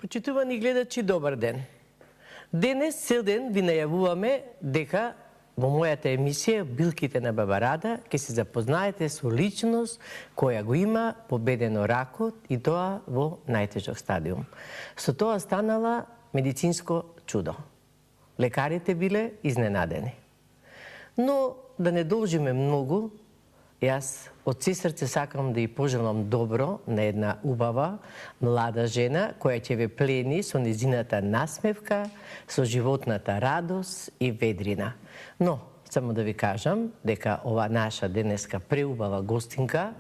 Почитувани гледачи, добар ден. Денес цел ден ви најавуваме дека во мојата емисија Билките на Баба Рада ќе се запознаете со личност која го има победено ракот и тоа во најтежок стадиум. Со тоа станала медицинско чудо. Лекарите биле изненадени. Но да не должиме многу, јас од се срце сакам да ја пожелам добро на една убава, млада жена која ќе ве плени со незината насмевка, со животната радост и ведрина. Но, само да ви кажам дека ова наша денеска преубава гостинка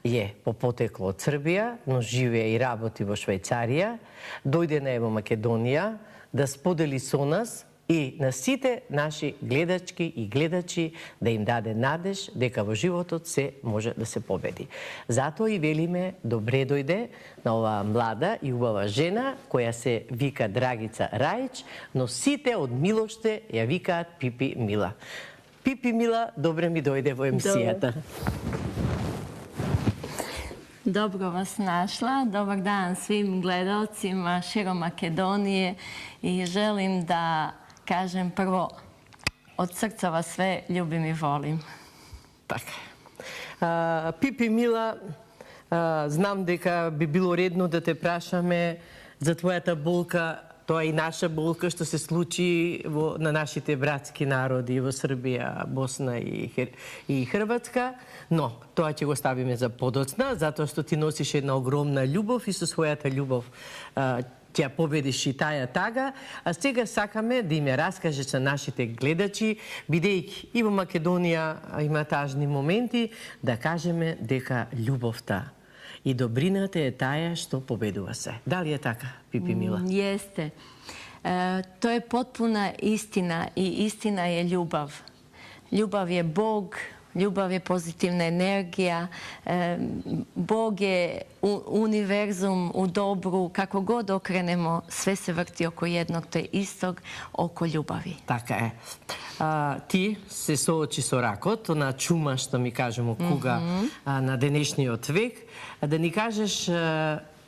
е по потекло од Србија, но живее и работи во Швајцарија, дојдена е во Македонија да сподели со нас и на сите наши гледачки и гледачи да им даде надеж дека во животот се може да се победи. Затоа и велиме добре дојде на оваа млада и убава жена која се вика Драгица Рајич, но сите од милоште ја викаат Пипи Мила. Пипи Мила, добре ми дојде во емисијата. Dobro vas našla. Dobar dan svim gledalcima širom Makedonije i želim da kažem prvo od srca vas sve ljubim i volim. Така. Пипи Мила, знам дека би било редно да те прашаме за твојата болка, тоа и наша болка што се случи на нашите братски народи во Србија, Босна и Хрватска, но тоа ќе го ставиме за подоцна, затоа што ти носиш една огромна љубов и со својата љубов ќе ја победиш и таја тага, а сега сакаме да им ја раскажеш на нашите гледачи, бидејќи и во Македонија има тажни моменти, да кажеме дека љубовта и добрината е таја што победува се. Дали е така, Пипи Мила? Jeste. To je potpuna istina i istina je ljubav. Ljubav je Bog, ljubav je pozitivna energija, Bog je univerzum u dobru, kako god okrenemo, sve se vrti oko jednog, to je istog, oko ljubavi. Така е. Ти се соочи со ракот, на чума што ми кажемо куга на денешниот век, да ни кажеш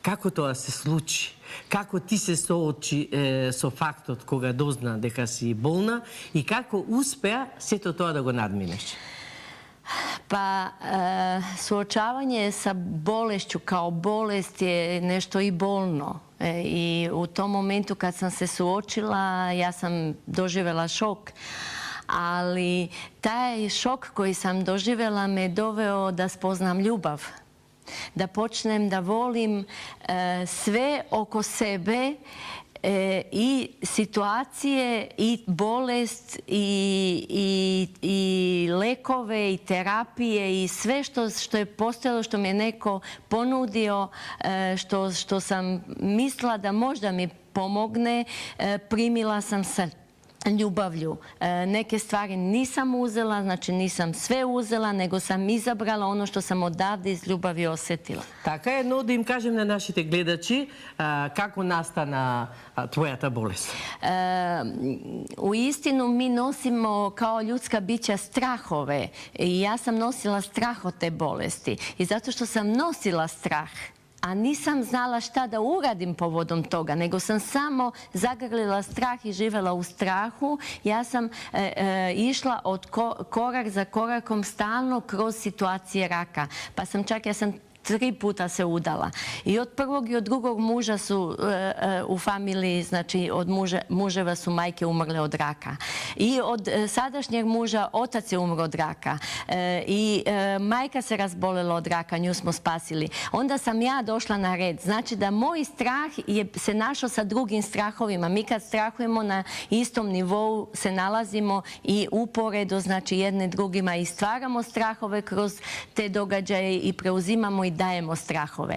како тоа се случи, како ти се соочи со фактот кога дозна дека си болна и како успеа сето тоа да го надминеш? Pa suočavanje sa bolešću kao bolest je nešto i bolno. I u tom momentu kad sam se suočila, ja sam doživjela šok. Ali taj šok koji sam doživjela me doveo da spoznam ljubav. Da počnem da volim sve oko sebe i situacije i bolest i lekove i terapije i sve što je postojalo, što mi je neko ponudio, što sam mislila da možda mi pomogne, primila sam sa ljubavlju. Neke stvari nisam uzela, znači nisam sve uzela, nego sam izabrala ono što sam odavde iz ljubavi osjetila. Така е, но да им кажем на нашите гледачи како настана твојата болест. U istinu mi nosimo kao ljudska bića strahove i ja sam nosila strah od te bolesti i zato što sam nosila strah, a nisam znala šta da uradim povodom toga, nego sam samo zagrlila strah i živjela u strahu. Ja sam išla od korak za korakom stalno kroz situacije raka. Pa sam čak, ja sam 3 puta se udala. I od prvog i od drugog muža su u familiji, znači od muževa su majke umrle od raka. I od sadašnjeg muža otac je umro od raka. I majka se razbolela od raka, nju smo spasili. Onda sam ja došla na red. Znači da moj strah se našao sa drugim strahovima. Mi kad strahujemo na istom nivou se nalazimo i uporedo, znači jedne drugima i stvaramo strahove kroz te događaje i preuzimamo i dajemo strahove.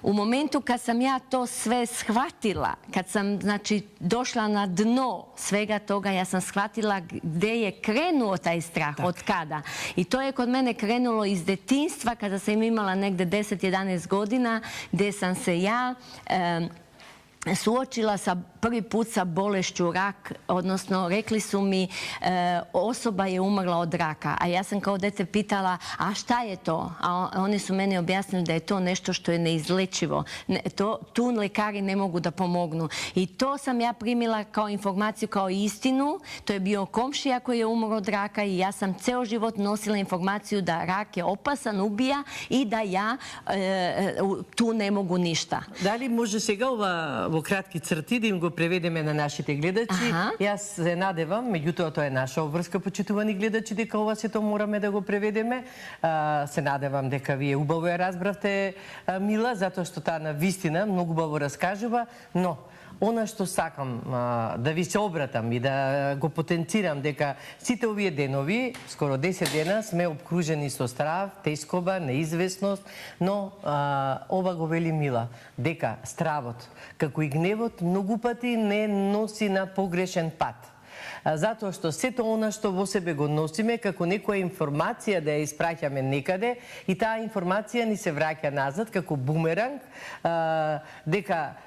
U momentu kad sam ja to sve shvatila, kad sam znači došla na dno svega toga, ja sam shvatila gde je krenuo taj strah, od kada. I to je kod mene krenulo iz detinjstva kada sam imala negde 10-11 godina, gde sam se ja suočila sa prvi put sa bolešću rak, odnosno rekli su mi osoba je umrla od raka, a ja sam kao dete pitala a šta je to? A oni su meni objasnili da je to nešto što je neizlečivo. Tu lekari ne mogu da pomognu. I to sam ja primila kao informaciju, kao istinu. To je bio komšija koji je umro od raka i ja sam ceo život nosila informaciju da rak je opasan, ubija i da ja tu ne mogu ništa. Дали може сега во кратки црти да им го преведеме на нашите гледачи? Јас се надевам, меѓутоа тоа е наша обврска, почитувани гледачи, дека ова сето мораме да го преведеме. Се надевам дека вие убаво ја разбравте Мила, затоа што таа на вистина многу убаво раскажува, но она што сакам да ви се обратам и да го потенцирам, дека сите овие денови, скоро 10 дена, сме обкружени со страв, тескоба, неизвестност, но ова го вели Мила, дека стравот, како и гневот, многу пати не носи на погрешен пат. Затоа што сето она што во себе го носиме, како некоја информација да ја испраќаме некаде и таа информација ни се враќа назад како бумеранг, дека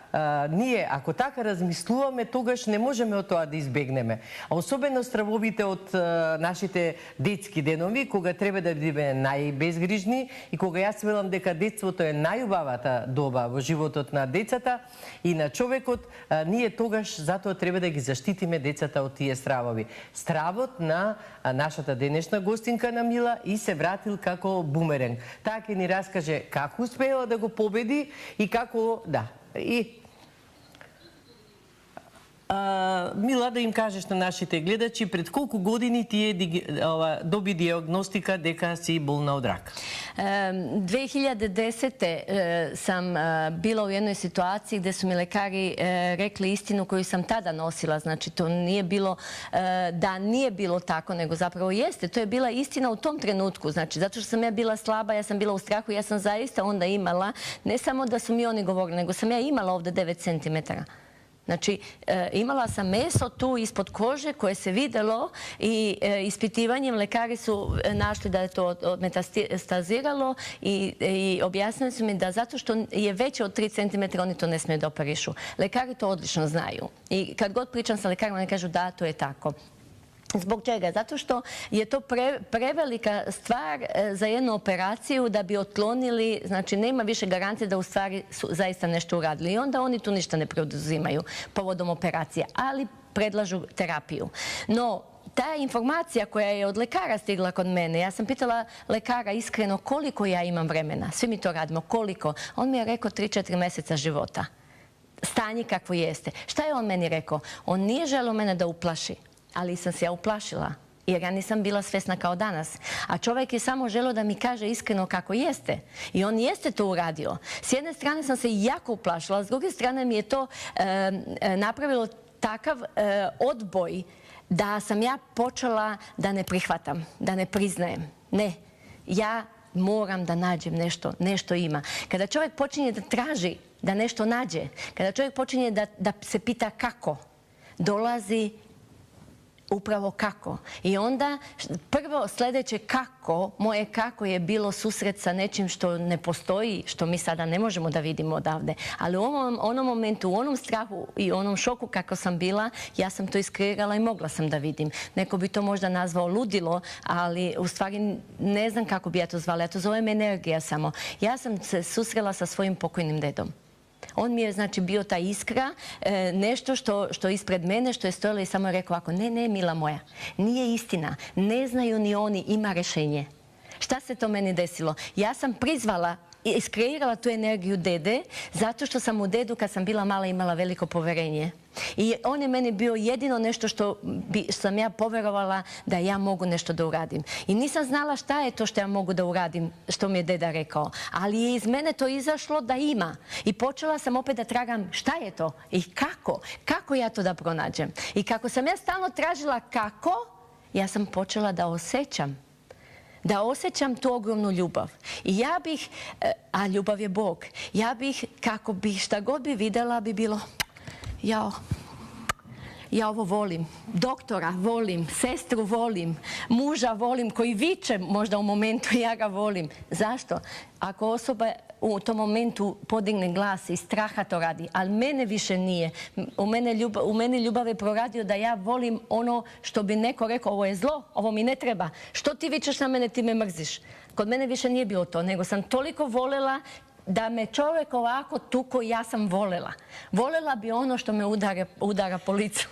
ние, ако така размислуваме, тогаш не можеме од тоа да избегнеме. А особено стравовите од нашите детски денови, кога треба да бидеме најбезгрижни и кога јас велам дека детството е најубавата доба во животот на децата и на човекот, ние тогаш затоа треба да ги заштитиме децата од тие стравови. Стравот на нашата денешна гостинка на Мила и се вратил како бумеранг. Таа ќе ни раскаже како успеала да го победи и како, Мила, да им кажеш на нашите гледачи пред колку години ти доби диагностика дека си болна од рак? 2010. sam bila u jednoj situaciji gdje su mi lekari rekli istinu koju sam tada nosila. Znači, to nije bilo da nije bilo tako, nego zapravo jeste. To je bila istina u tom trenutku. Znači, zato što sam ja bila slaba, ja sam bila u strahu, ja sam zaista onda imala, ne samo da su mi oni govorili, nego sam ja imala ovde 9 centimetara. Znači, imala sam meso tu ispod kože koje se videlo i ispitivanjem lekari su našli da je to metastaziralo i objasnili su mi da zato što je veće od 3 cm oni to ne smiju da operišu. Lekari to odlično znaju. I kad god pričam sa lekarima, oni kažu da, to je tako. Zbog čega? Zato što je to prevelika stvar za jednu operaciju da bi otklonili, znači nema više garancije da u stvari su zaista nešto uradili. I onda oni tu ništa ne preduzimaju povodom operacije, ali predlažu terapiju. No, ta informacija koja je od lekara stigla kod mene, ja sam pitala lekara iskreno koliko ja imam vremena, svi mi to radimo, koliko? On mi je rekao 3-4 meseca života. Stanje kakvo jeste. Šta je on meni rekao? On nije želeo mene da uplaši. Ali sam se ja uplašila, jer ja nisam bila svesna kao danas. A čovjek je samo želeo da mi kaže iskreno kako jeste. I on jeste to uradio. S jedne strane sam se jako uplašila, a s druge strane mi je to napravilo takav odboj da sam ja počela da ne prihvatam, da ne priznajem. Ne, ja moram da nađem nešto, nešto ima. Kada čovjek počinje da traži da nešto nađe, kada čovjek počinje da se pita kako, dolazi upravo kako. I onda prvo sljedeće kako, moje kako je bilo susret sa nečim što ne postoji, što mi sada ne možemo da vidimo odavde. Ali u onom momentu, u onom strahu i onom šoku kako sam bila, ja sam to iskreirala i mogla sam da vidim. Neko bi to možda nazvao ludilo, ali u stvari ne znam kako bi ja to zvala. Ja to zovem energija samo. Ja sam se susrela sa svojim pokojnim dedom. On mi je, znači, bio ta iskra, nešto što ispred mene, što je stojalo i samo je rekao ovako, ne, mila moja, nije istina, ne znaju ni oni, ima rešenje. Šta se to meni desilo? Ja sam prizvala i iskreirala tu energiju dede, zato što sam u dedu, kad sam bila mala, imala veliko poverenje. I on je meni bio jedino nešto što sam ja poverovala da ja mogu nešto da uradim. I nisam znala šta je to što ja mogu da uradim, što mi je deda rekao. Ali je iz mene to izašlo da ima. I počela sam opet da tragam šta je to i kako. Kako ja to da pronađem. I kako sam ja stalno tražila kako, ja sam počela da osjećam. Da osjećam tu ogromnu ljubav. I ja bih, a ljubav je Bog, ja bih, kako bih, šta god bi videla, bi bilo, ja ovo volim, doktora volim, sestru volim, muža volim, koji viče možda u momentu, ja ga volim. Zašto? Ako osoba u tom momentu podigne glas i straha to radi, ali mene više nije. U meni ljubav je proradio da ja volim ono što bi neko rekao, ovo je zlo, ovo mi ne treba. Što ti vičeš na mene, ti me mrziš. Kod mene više nije bilo to, nego sam toliko volela da me čovjek ovako tuko i ja sam volela. Volela bi ono što me udara po licu.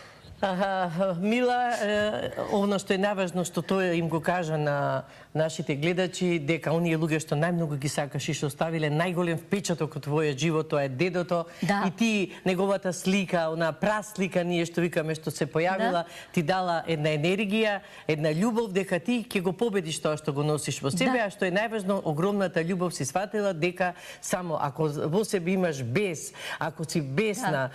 Мила, оно што е наважно што тој им го кажа на нашите гледачи, дека оние луѓе што најмногу ги сакаш и што оставиле најголем впечаток од твојот живот, тоа е дедото. Да. И ти, неговата слика, она праслика, ние што викаме, што се појавила, ти дала една енергија, една љубов, дека ти ќе го победиш тоа што го носиш во себе, а што е најважно, огромната љубов си сватила дека само ако во себе имаш бес, ако си бесна,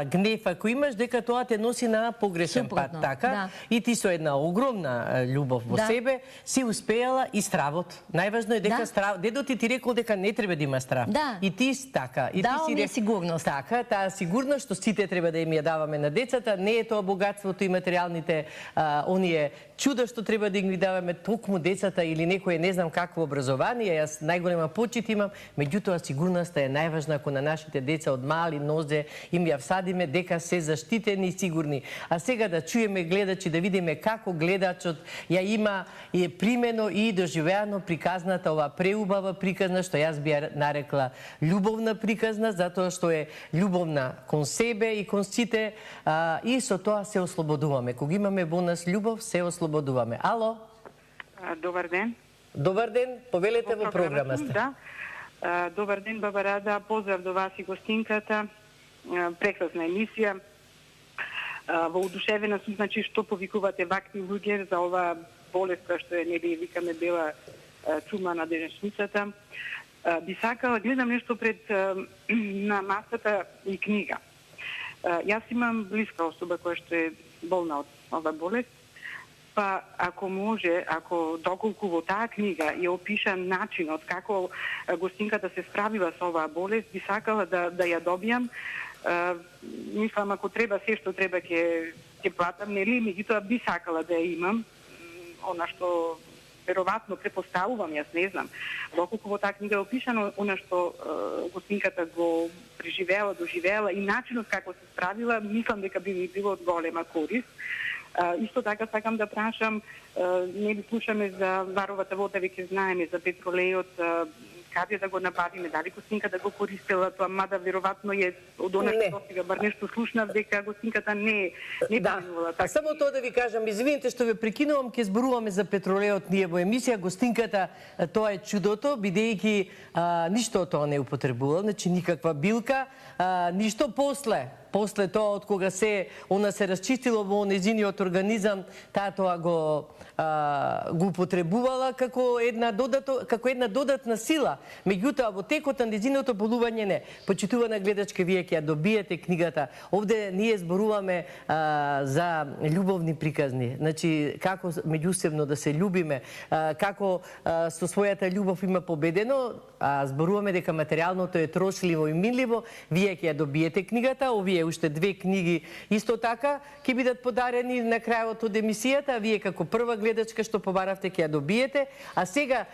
гнев, ако имаш, дека тоа те носи на погрешен пат, така? И ти со една огромна љубов во себе си успеала и стравот. Најважно е дека страв, дедо ти рекол дека не треба да има страв. И ти така, и ти си ми сигурност. Така, таа сигурност што сите треба да им ја даваме на децата, не е тоа богатството и материјалните оние чуда што треба да ги даваме токму децата или некое не знам какво образование, јас најголема почит имам, меѓутоа сигурноста е најважна ако на нашите деца од мали нозе им ја всадиме дека се заштитени и сигурни. А сега да чуеме гледачи, да видиме како гледачот ја има и примено и доживеано приказната, ова преубава приказна, што јас би ја нарекла љубовна приказна, затоа што е љубовна кон себе и кон сите, и со тоа се ослободуваме. Кога имаме во нас љубов, се ослободуваме. Ало? Добар ден. Добар ден, повелете во програма сте. Да. Добар ден, баба Рада, поздрав до вас и гостинката. Прекрасна емисија. Воодушевена сум, значи, што повикувате вакви луѓе за ова болест, што е, нели, викаме, бела чума на денешницата. Би сакала, гледам нешто пред на масата и книга. Јас имам блиска особа која што е болна од ова болест, па ако може, ако доколку во таа книга е опишан начинот како гостинката се справила со оваа болест, би сакала да ја добијам. Мислам, ако треба се што треба ќе платам, нели, меѓутоа би сакала да ја имам. Она што веројатно препоставувам, јас не знам. Доколку во таа книга е опишано она што гостинката го преживеала, доживеала и начинот како се справила, мислам дека би ми било од голема корист. Исто така сакам да прашам, нели слушаме за варовата вода, веќе знаеме за петролејот, каде да го набавиме, дали гостинка да го користела тоа, мада веројатно е од она што сега бар нешто слушнав дека гостинката не правила така. Само тоа да ви кажам, извините што ве прекинувам, ќе зборуваме за петролејот ние во емисија. Гостинката, тоа е чудото, бидејќи ништо од тоа не употребувала, значи никаква билка, ништо после тоа, од кога она се расчистило во незиниот организам, таа тоа го употребувала како една додатна сила. Меѓутоа, во текот на незиното болување не. Почитувана гледачка, вие ќе ја добиете книгата. Овде ние зборуваме за љубовни приказни. Значи, како меѓусебно да се љубиме, како со својата љубов има победено, зборуваме дека материјалното е трошливо и минливо. Вие ќе ја добиете книгата, овие уште 2 книги исто така ќе бидат подарени на крајот од емисијата. Вие како прва гледачка што побаравте ќе ја добиете. А сега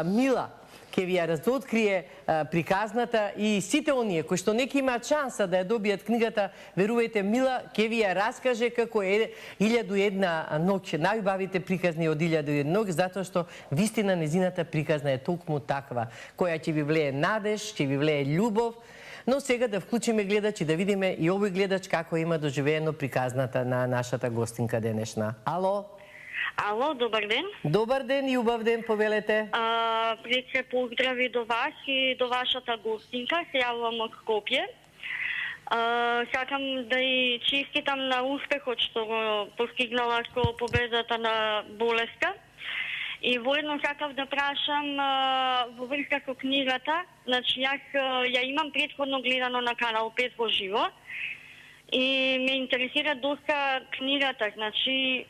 Мила ќе ви ја разоткрие приказната и сите оние кои што неки имаат шанса да ја добијат книгата, верувајте, Мила ќе ви ја раскаже како е 1001 ноќ, најубавите приказни од 1001 ноќ, затоа што вистина незината приказна е токму таква, која ќе ви влее надеж, ќе ви влее љубов. Но сега да вклучиме гледачи, да видиме и овој гледач како има доживеено приказната на нашата гостинка денешна. Ало? Ало, добар ден. Добар ден и убав ден, повелете. Пред се поздрави до вас и до вашата гостинка. Се јавувам од Скопје. Сакам да и честитам на успехот што го постигнала со победата на болеста. И воедно сакав да прашам во врска со книгата. Значи, јас ја имам претходно гледано на канал 5 во живо и ме интересира доста книгата, значи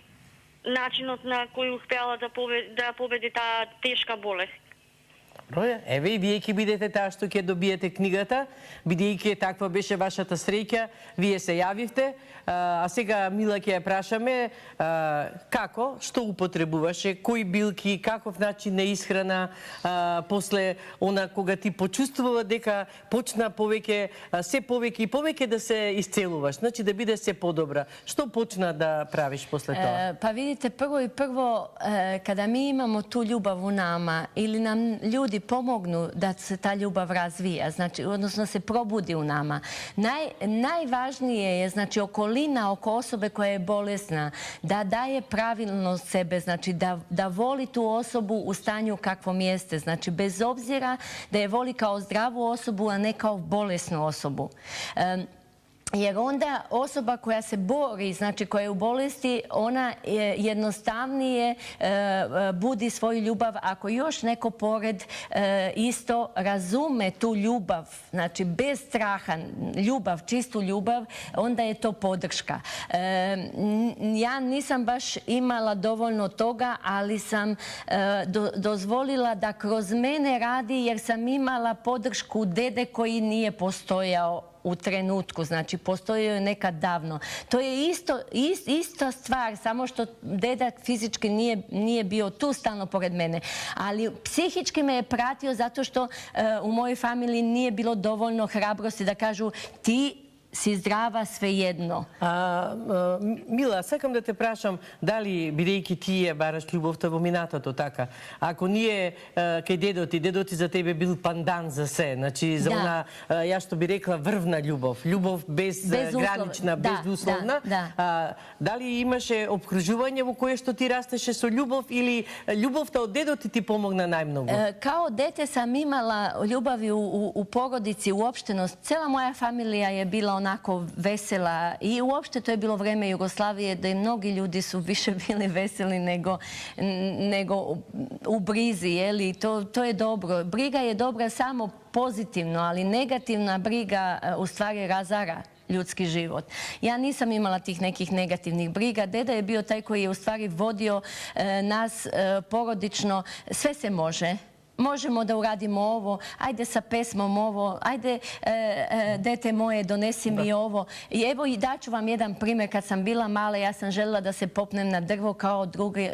начинот на кој успеала да победи таа тешка болест. Еве и вие ќе бидете таа што ќе добиете книгата, бидејќи таква беше вашата среќа, вие се јавивте, а сега Мила ќе ја прашаме како, што употребуваше, кои билки, каков начин на исхрана, после она кога ти почувствува дека почна повеќе, се повеќе и повеќе да се исцелуваш, значи да биде се подобра. Што почна да правиш после тоа? Pa vidite, prvo, kada mi imamo tu ljubav u nama ili nam ljudi pomognu da se ta ljubav razvija, znači, odnosno se probudi u nama, najvažnije je, znači, okolina oko osobe koja je bolesna, da daje pravilno sebe, znači, da voli tu osobu u stanju kakvom jeste, znači, bez obzira da je voli kao zdravu osobu, a ne kao bolesnu osobu. Jer onda osoba koja se bori, znači koja je u bolesti, ona jednostavnije budi svoju ljubav. Ako još neko pored isto razume tu ljubav, znači bez straha, ljubav, čistu ljubav, onda je to podrška. Ja nisam baš imala dovoljno toga, ali sam dozvolila da kroz mene radi jer sam imala podršku dede koji nije postojao u trenutku, znači postojao je nekad davno. To je ista stvar, samo što deda fizički nije bio tu stalno pored mene, ali psihički me je pratio zato što u mojoj familiji nije bilo dovoljno hrabrosti da kažu ti si zdrava svejedno. Мила, сакам да те прашам, дали, бидејќи ти ја бараш љубовта во минатото, така, ако ние кај дедоти за тебе бил пандан за се, значи за она, ја што би рекла, врвна љубов, љубов без гранична, безусловна, дали имаше обкружување во кое што ти растеше со љубов или љубовта од дедоти ти помогна најмногу? Kao dete sam imala ljubavi u porodici, uopštenost. Cela moja familija je bila onako vesela i uopšte to je bilo vreme Jugoslavije da i mnogi ljudi su više bili veseli nego u brizi, jeli? To je dobro. Briga je dobra samo pozitivno, ali negativna briga u stvari razara ljudski život. Ja nisam imala tih nekih negativnih briga. Deda je bio taj koji je u stvari vodio nas porodično. Sve se može. Možemo da uradimo ovo, ajde sa pesmom ovo, ajde dete moje donesi mi ovo. I evo i daću vam jedan primjer. Kad sam bila mala, ja sam željela da se popnem na drvo kao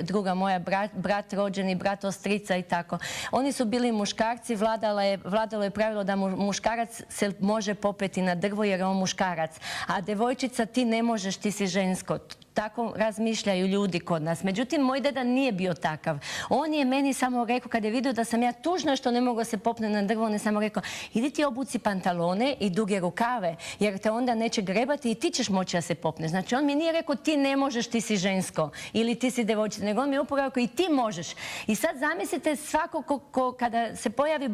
druga moja brat rođeni, brat ostrica i tako. Oni su bili muškarci, vladalo je pravilo da muškarac se može popeti na drvo jer je on muškarac. A devojčica ti ne možeš, ti si žensko. Tako razmišljaju ljudi kod nas. Međutim, moj deda nije bio takav. On je meni samo rekao, kad je vidio da sam ja tužna što ne mogu se popne na drvo, on je samo rekao, idi ti obuci pantalone i duge rukave, jer te onda neće grebati i ti ćeš moći da se popneš. Znači, on mi nije rekao, ti ne možeš, ti si žensko ili ti si devojčica, nego on mi je upravo rekao, i ti možeš. I sad zamislite svako kada se pojavi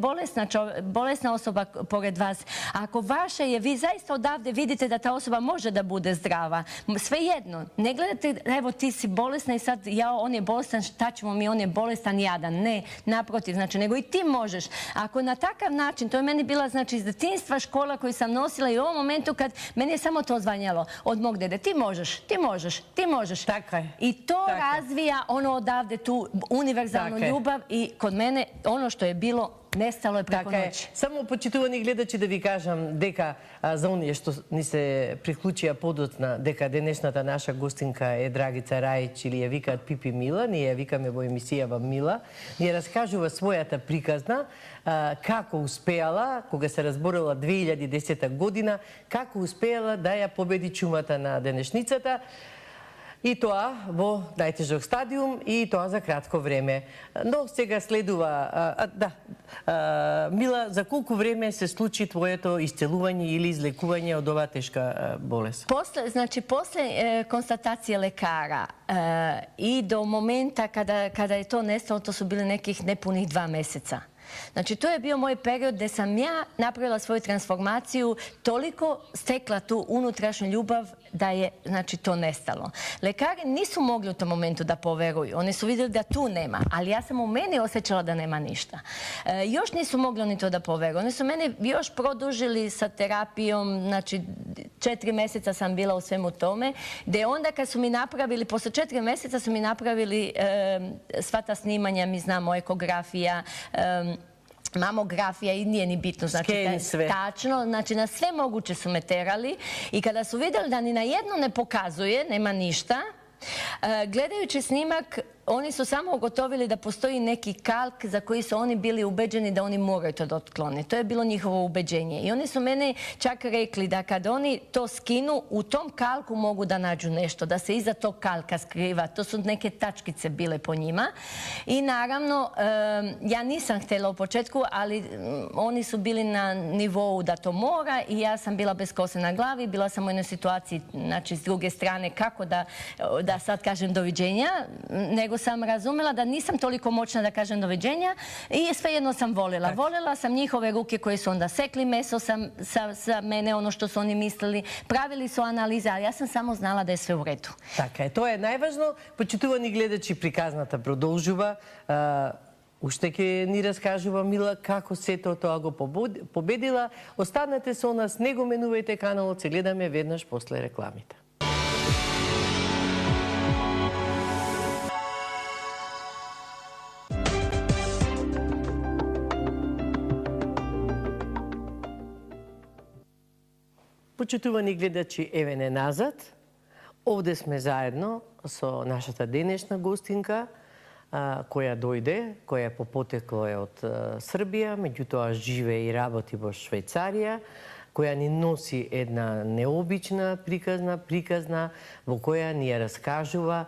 bolesna osoba pored vas, ako vaša je, vi zaista odavde vidite da ta osoba može da bude zdrava. Svejedno, ne gledate, evo ti si bolesna i sad on je bolestan, šta ćemo mi, on je bolestan, jadan. Ne, naprotiv, znači, nego i ti možeš. Ako na takav način, to je meni bila, znači, iz detinjstva škola koju sam nosila i u ovom momentu kad meni je samo to zvanjalo od mog dede, ti možeš, ti možeš, ti možeš. Tako je. I to razvija ono odavde tu univerzalnu ljubav i kod mene ono što je bilo nestalo je preko noći. Само почитувани гледачи да ви кажам дека за оние што ни се приклучија подоцна дека денешната наша гостинка е Драгица Рајич или ја викаат Пипи Мила, ние ја викаме во емисијава Мила, ни раскажува својата приказна како успеала, кога се разборила 2010 година, како успеала да ја победи чумата на денешницата. И тоа во најтежок стадиум и тоа за кратко време. Но сега следува... Мила, за колку време се случи твоето исцелување или излекување од оваа тешка болест? Znači, posle konstatacije lekara i do momenta kada je to nestalo, to su bili nekih nepunih 2 meseca. Znači, to je bio moj period gde sam ja napravila svoju transformaciju, toliko stekla tu unutrašnju ljubav da je, znači, to nestalo. Lekari nisu mogli u tom momentu da poveruju. Oni su vidjeli da tu nema, ali ja sam u meni osjećala da nema ništa. Još nisu mogli oni to da poveruju. Oni su mene još produžili sa terapijom, znači, 4 meseca sam bila u svemu tome, gde onda kad su mi napravili, posle 4 meseca su mi napravili sva ta snimanja, mi znamo, ekografija, mamografija i nije ni bitno. Znači, Sken, sve. tačno, znači na sve moguće su me terali i kada su vidjeli da ni na jedno ne pokazuje, nema ništa, gledajući snimak, oni su samo ugotovili da postoji neki kalk za koji su oni bili ubeđeni da oni moraju to otkloniti. To je bilo njihovo ubeđenje. I oni su meni čak rekli da kad oni to skinu, u tom kalku mogu da nađu nešto, da se iza tog kalka skriva. To su neke tačkice bile po njima. I naravno, ja nisam htjela u početku, ali oni su bili na nivou da to mora i ja sam bila bez kose na glavi. Bila sam u jednoj situaciji, znači s druge strane, kako da sad kažem doviđenja, nego sam razumela da nisam toliko moćna da kažem doviđenja i svejedno sam voljela. Voljela sam njihove ruke koje su onda sekli meso sa mene, ono što su oni mislili. Pravili su analize, ali ja sam samo znala da je sve u redu. Така е, тоа е најважно. Почитувани гледачи, приказната продолжува. Уште ќе ни раскажува Мила како сето тоа го победила. Останете со нас, не го менувајте каналот, се гледаме веднаш после рекламите. Почитувани гледачи, еве не назад. Овде сме заедно со нашата денешна гостинка, која дојде, која по потекло е од Србија, меѓутоа живее и работи во Швајцарија, која ни носи една необична приказна во која ни ја раскажува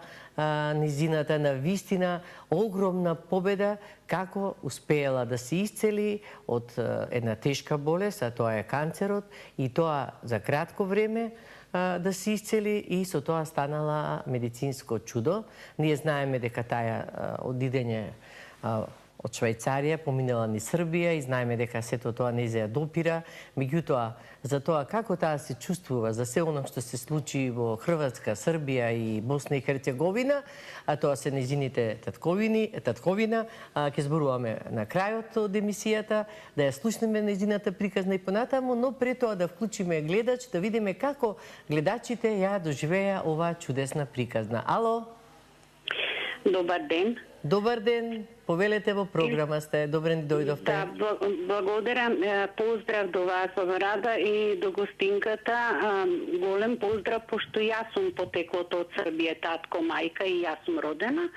низината на вистина огромна победа како успеела да се исцели од една тешка болест, а тоа е канцерот, и тоа за кратко време да се исцели и со тоа станала медицинско чудо. Ние знаеме дека таја одидење од Швајцарија поминала ни Србија и знаеме дека сето тоа не ја допира. Меѓутоа, за тоа како таа се чувствува, за се оно што се случи во Хрватска, Србија и Босна и Херцеговина, а тоа се незините татковина, ќе зборуваме на крајот од емисијата, да ја слушнеме незината приказна и понатаму, но пред тоа да вклучиме гледач, да видиме како гледачите ја доживеа оваа чудесна приказна. Ало? Добар ден. Добар ден, повелете во програма сте, добре ни дојдовте. Да, благодарам, поздрав до вас во Рада и до гостинката, голем поздрав, пошто јас сум потеклото од Србија, татко, мајка и јас сум родена,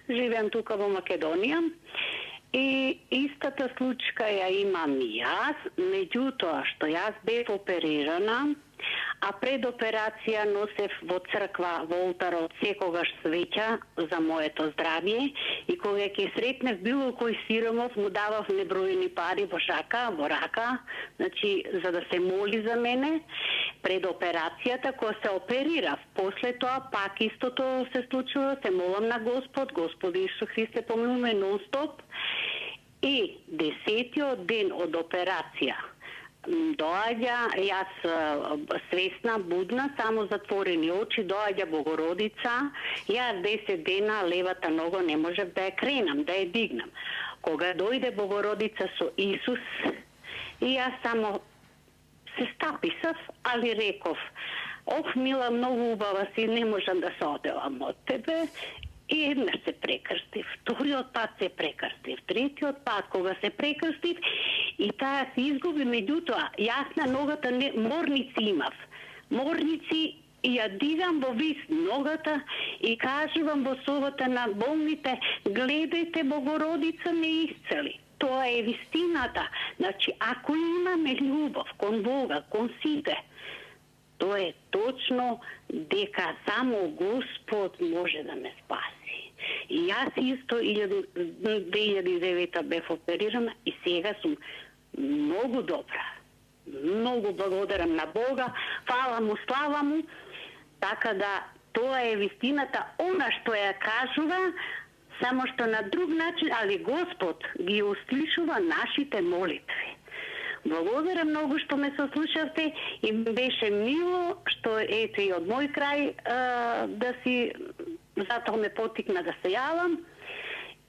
живеам тука во Македонија. И истата случка ја имам и јас, меѓутоа што јас бев оперирана, а пред операција носев во црква, во олтарот, секогаш свеќа за моето здравје и кога ќе сретнев било кој сиромов, му давав неброени пари во шака, во рака, значи, за да се моли за мене. Пред операцијата, кога се оперирав, после тоа пак истото се случува, се молам на Господ, Господи Исус Христе, помилуј нон-стоп. И 10-тиот ден од операција доаѓа, јас свесна, будна, само затворени очи, доаѓа Богородица, јас 10 дена левата нога не можев да ја кренам, да ја дигнам. Кога дојде Богородица со Исус, и јас само се стаписав, али реков, ох, Мила, многу убава си, не можам да се оделам од тебе. И еднаш се прекрстив, вториот пат се прекрстив, третиот пат кога се прекрстив и таа се изгуби, меѓутоа јас на ногата морници имав. Морници и ја дигам во вис ногата и кажувам во собата на болните, гледајте, Богородица ме исцели. Тоа е вистината. Значи, ако имаме љубов кон Бога, кон сите, тоа е точно дека само Господ може да ме спаси. И јас исто 2009 бев оперирана и сега сум многу добра. Многу благодарам на Бога, фала му, слава му. Така да тоа е вистината, она што ја кажува, само што на друг начин, али Господ ги услишува нашите молитви. Благодарам многу што ме сослушавте и беше мило што ето и од мој крај да си, затоа ме потикна да се јавам.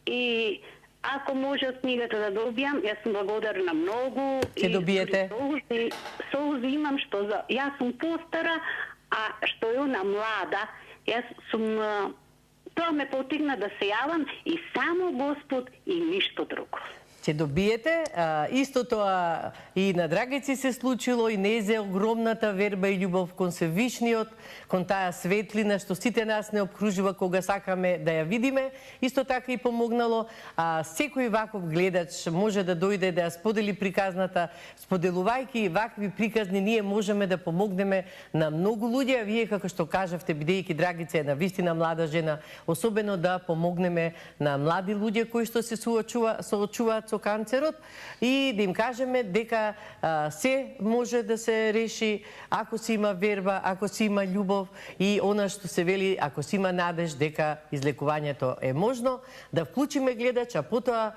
И ако може од книгата да добијам, јас сум благодарна многу. Ќе добиете? Солзи имам што јас сум постара, а што е она млада. Јас сум, тоа ме потикна да се јавам и само Господ и ништо друго. ќе добиете. Исто тоа и на Драгици се случило и незе огромната верба и љубов кон Севишниот, кон таа светлина што сите нас не обкружува кога сакаме да ја видиме. Исто така и помогнало. Секој ваков гледач може да дојде да ја сподели приказната. Споделувајќи вакви приказни, ние можеме да помогнеме на многу луѓе. А вие, како што кажавте, бидејќи Драгица е навистина млада жена, особено да помогнеме на млади луѓе кои што се соочуваат со канцерот и да им кажеме дека се може да се реши ако се има верба, ако се има љубов и она што се вели, ако се има надеж дека излекувањето е можно. Да вклучиме гледач, а потоа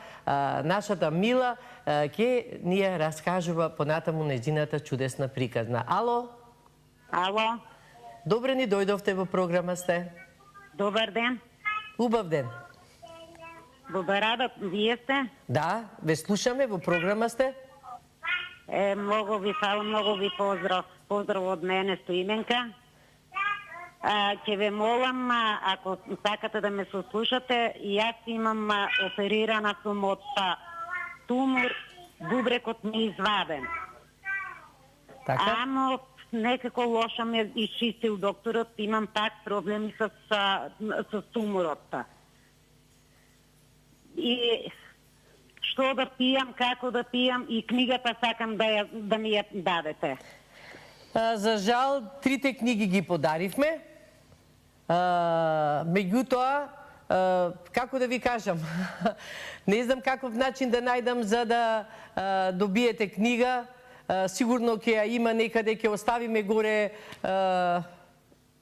нашата Мила ќе ни ја раскажува понатаму нејзината чудесна приказна. Ало? Ало? Добре ни дојдовте во програма сте. Добар ден. Убав ден. Бубарада, вие сте? Да, ве слушаме, во програма сте. Многу ви фала, многу ви поздрав. Поздрав од мене, Стоименка. Ќе ве молам, ако сакате да ме сослушате, јас имам оперирана сум од тумор, бубрекот ми изваден. Така? Ама некако лошо ме изчистил докторот, имам пак проблеми с туморот. И што да пијам, како да пијам и книгата сакам да ми ја дадете. За жал, 3 книги ги подаривме. Меѓутоа, како да ви кажам, не знам каков начин да најдам за да добиете книга. Сигурно ќе ја има некаде, ќе оставиме горе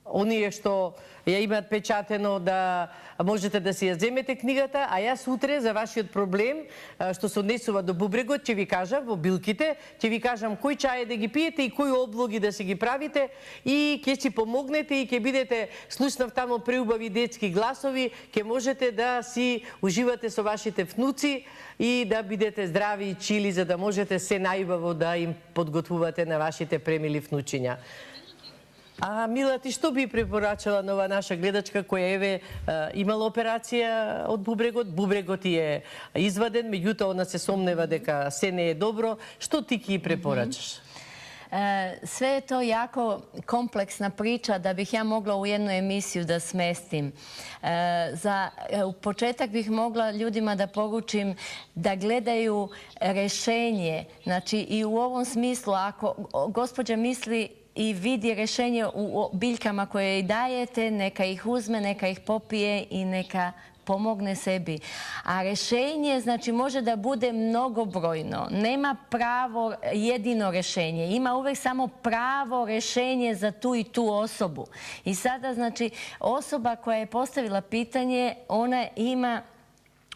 оние што ја имаат печатено да можете да си ја земете книгата, а јас утре за вашиот проблем што се однесува до бубрегот ќе ви кажам во билките, ќе ви кажам кој чај да ги пиете и кои облоги да се ги правите и ќе си помогнете и ќе бидете, слушнав тамо преубави детски гласови, ќе можете да си уживате со вашите внуци и да бидете здрави и чили за да можете се најубаво да им подготвувате на вашите премили внучиња. Мила, ти што би препорачала на ова наша гледачка која еве имала операција од бубрегот? Бубрегот е изваден, меѓутоа она се сомнева дека се не е добро. Што ти ги препорачаш? Sve je to jako kompleksna priča da bih ja mogla u jednu emisiju da smestim. U početak bih mogla ljudima da poručim da gledaju rešenje. Znači i u ovom smislu, ako gospođa misli i vidi rešenje u biljkama koje joj dajete, neka ih uzme, neka ih popije i neka pomogne sebi. A rešenje, znači, može da bude mnogobrojno. Nema pravo jedino rešenje. Ima uvek samo pravo rešenje za tu i tu osobu. I sada, znači, osoba koja je postavila pitanje, ona ima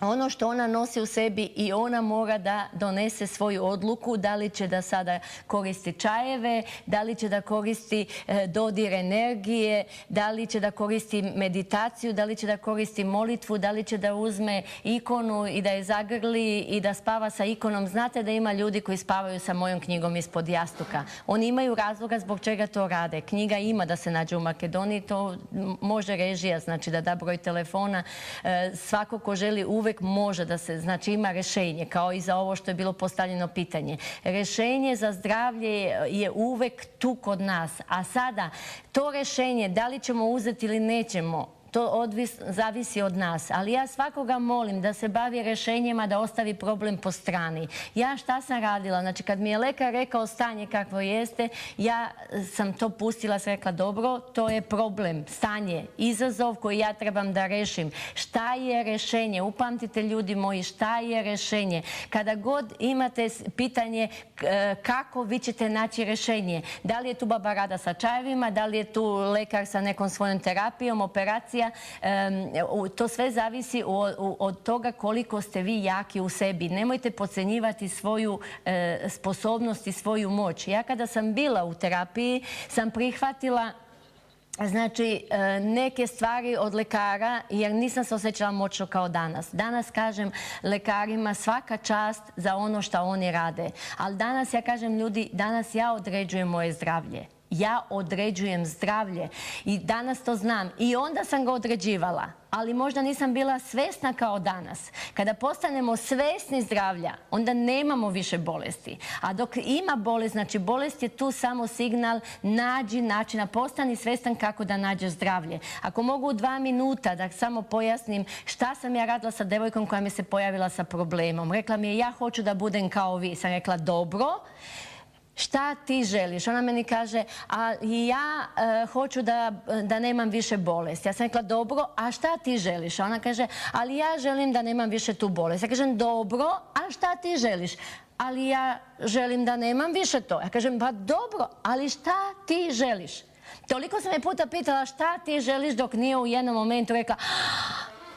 ono što ona nosi u sebi i ona mora da donese svoju odluku da li će da sada koristi čajeve, da li će da koristi dodir energije, da li će da koristi meditaciju, da li će da koristi molitvu, da li će da uzme ikonu i da je zagrli i da spava sa ikonom. Znate da ima ljudi koji spavaju sa mojom knjigom ispod jastuka. Oni imaju razloga zbog čega to rade. Knjiga ima da se nađe u Makedoniji, to može režija, znači da da broj telefona. Svako ko želi uvek može da se, znači ima rešenje, kao i za ovo što je bilo postavljeno pitanje. Rešenje za zdravlje je uvek tu kod nas. A sada, to rešenje, da li ćemo uzeti ili nećemo, to zavisi od nas. Ali ja svakoga molim da se bavi rešenjima, da ostavi problem po strani. Ja šta sam radila? Znači, kad mi je lekar rekao stanje kakvo jeste, ja sam to pustila, sam rekla, dobro, to je problem, stanje, izazov koji ja trebam da rešim. Šta je rešenje? Upamtite, ljudi moji, šta je rešenje? Kada god imate pitanje kako, vi ćete naći rešenje. Da li je tu baba Rada sa čajevima, da li je tu lekar sa nekom svojom terapijom, operacija. To sve zavisi od toga koliko ste vi jaki u sebi. Nemojte podcenjivati svoju sposobnost i svoju moć. Ja kada sam bila u terapiji sam prihvatila znači neke stvari od lekara jer nisam se osjećala moćno kao danas. Danas kažem lekarima svaka čast za ono što oni rade. Ali danas ja kažem ljudi, danas ja određujem moje zdravlje. Ja određujem zdravlje i danas to znam. I onda sam ga određivala, ali možda nisam bila svesna kao danas. Kada postanemo svesni zdravlja, onda nemamo više bolesti. A dok ima bolest, znači bolest je tu samo signal, nađi načina, postani svestan kako da nađeš zdravlje. Ako mogu u 2 minuta da samo pojasnim šta sam ja radila sa devojkom koja mi se pojavila sa problemom. Rekla mi je, ja hoću da budem kao vi. Sam rekla, dobro. Šta ti želiš? Ona meni kaže, a ja hoću da nemam više bolesti. Ja sam rekla, dobro, a šta ti želiš? A ona kaže, ali ja želim da nemam više tu bolest. Ja kažem, dobro, a šta ti želiš? Ali ja želim da nemam više to. Ja kažem, pa dobro, ali šta ti želiš? Toliko sam je puta pitala šta ti želiš dok nije u jednom momentu rekla,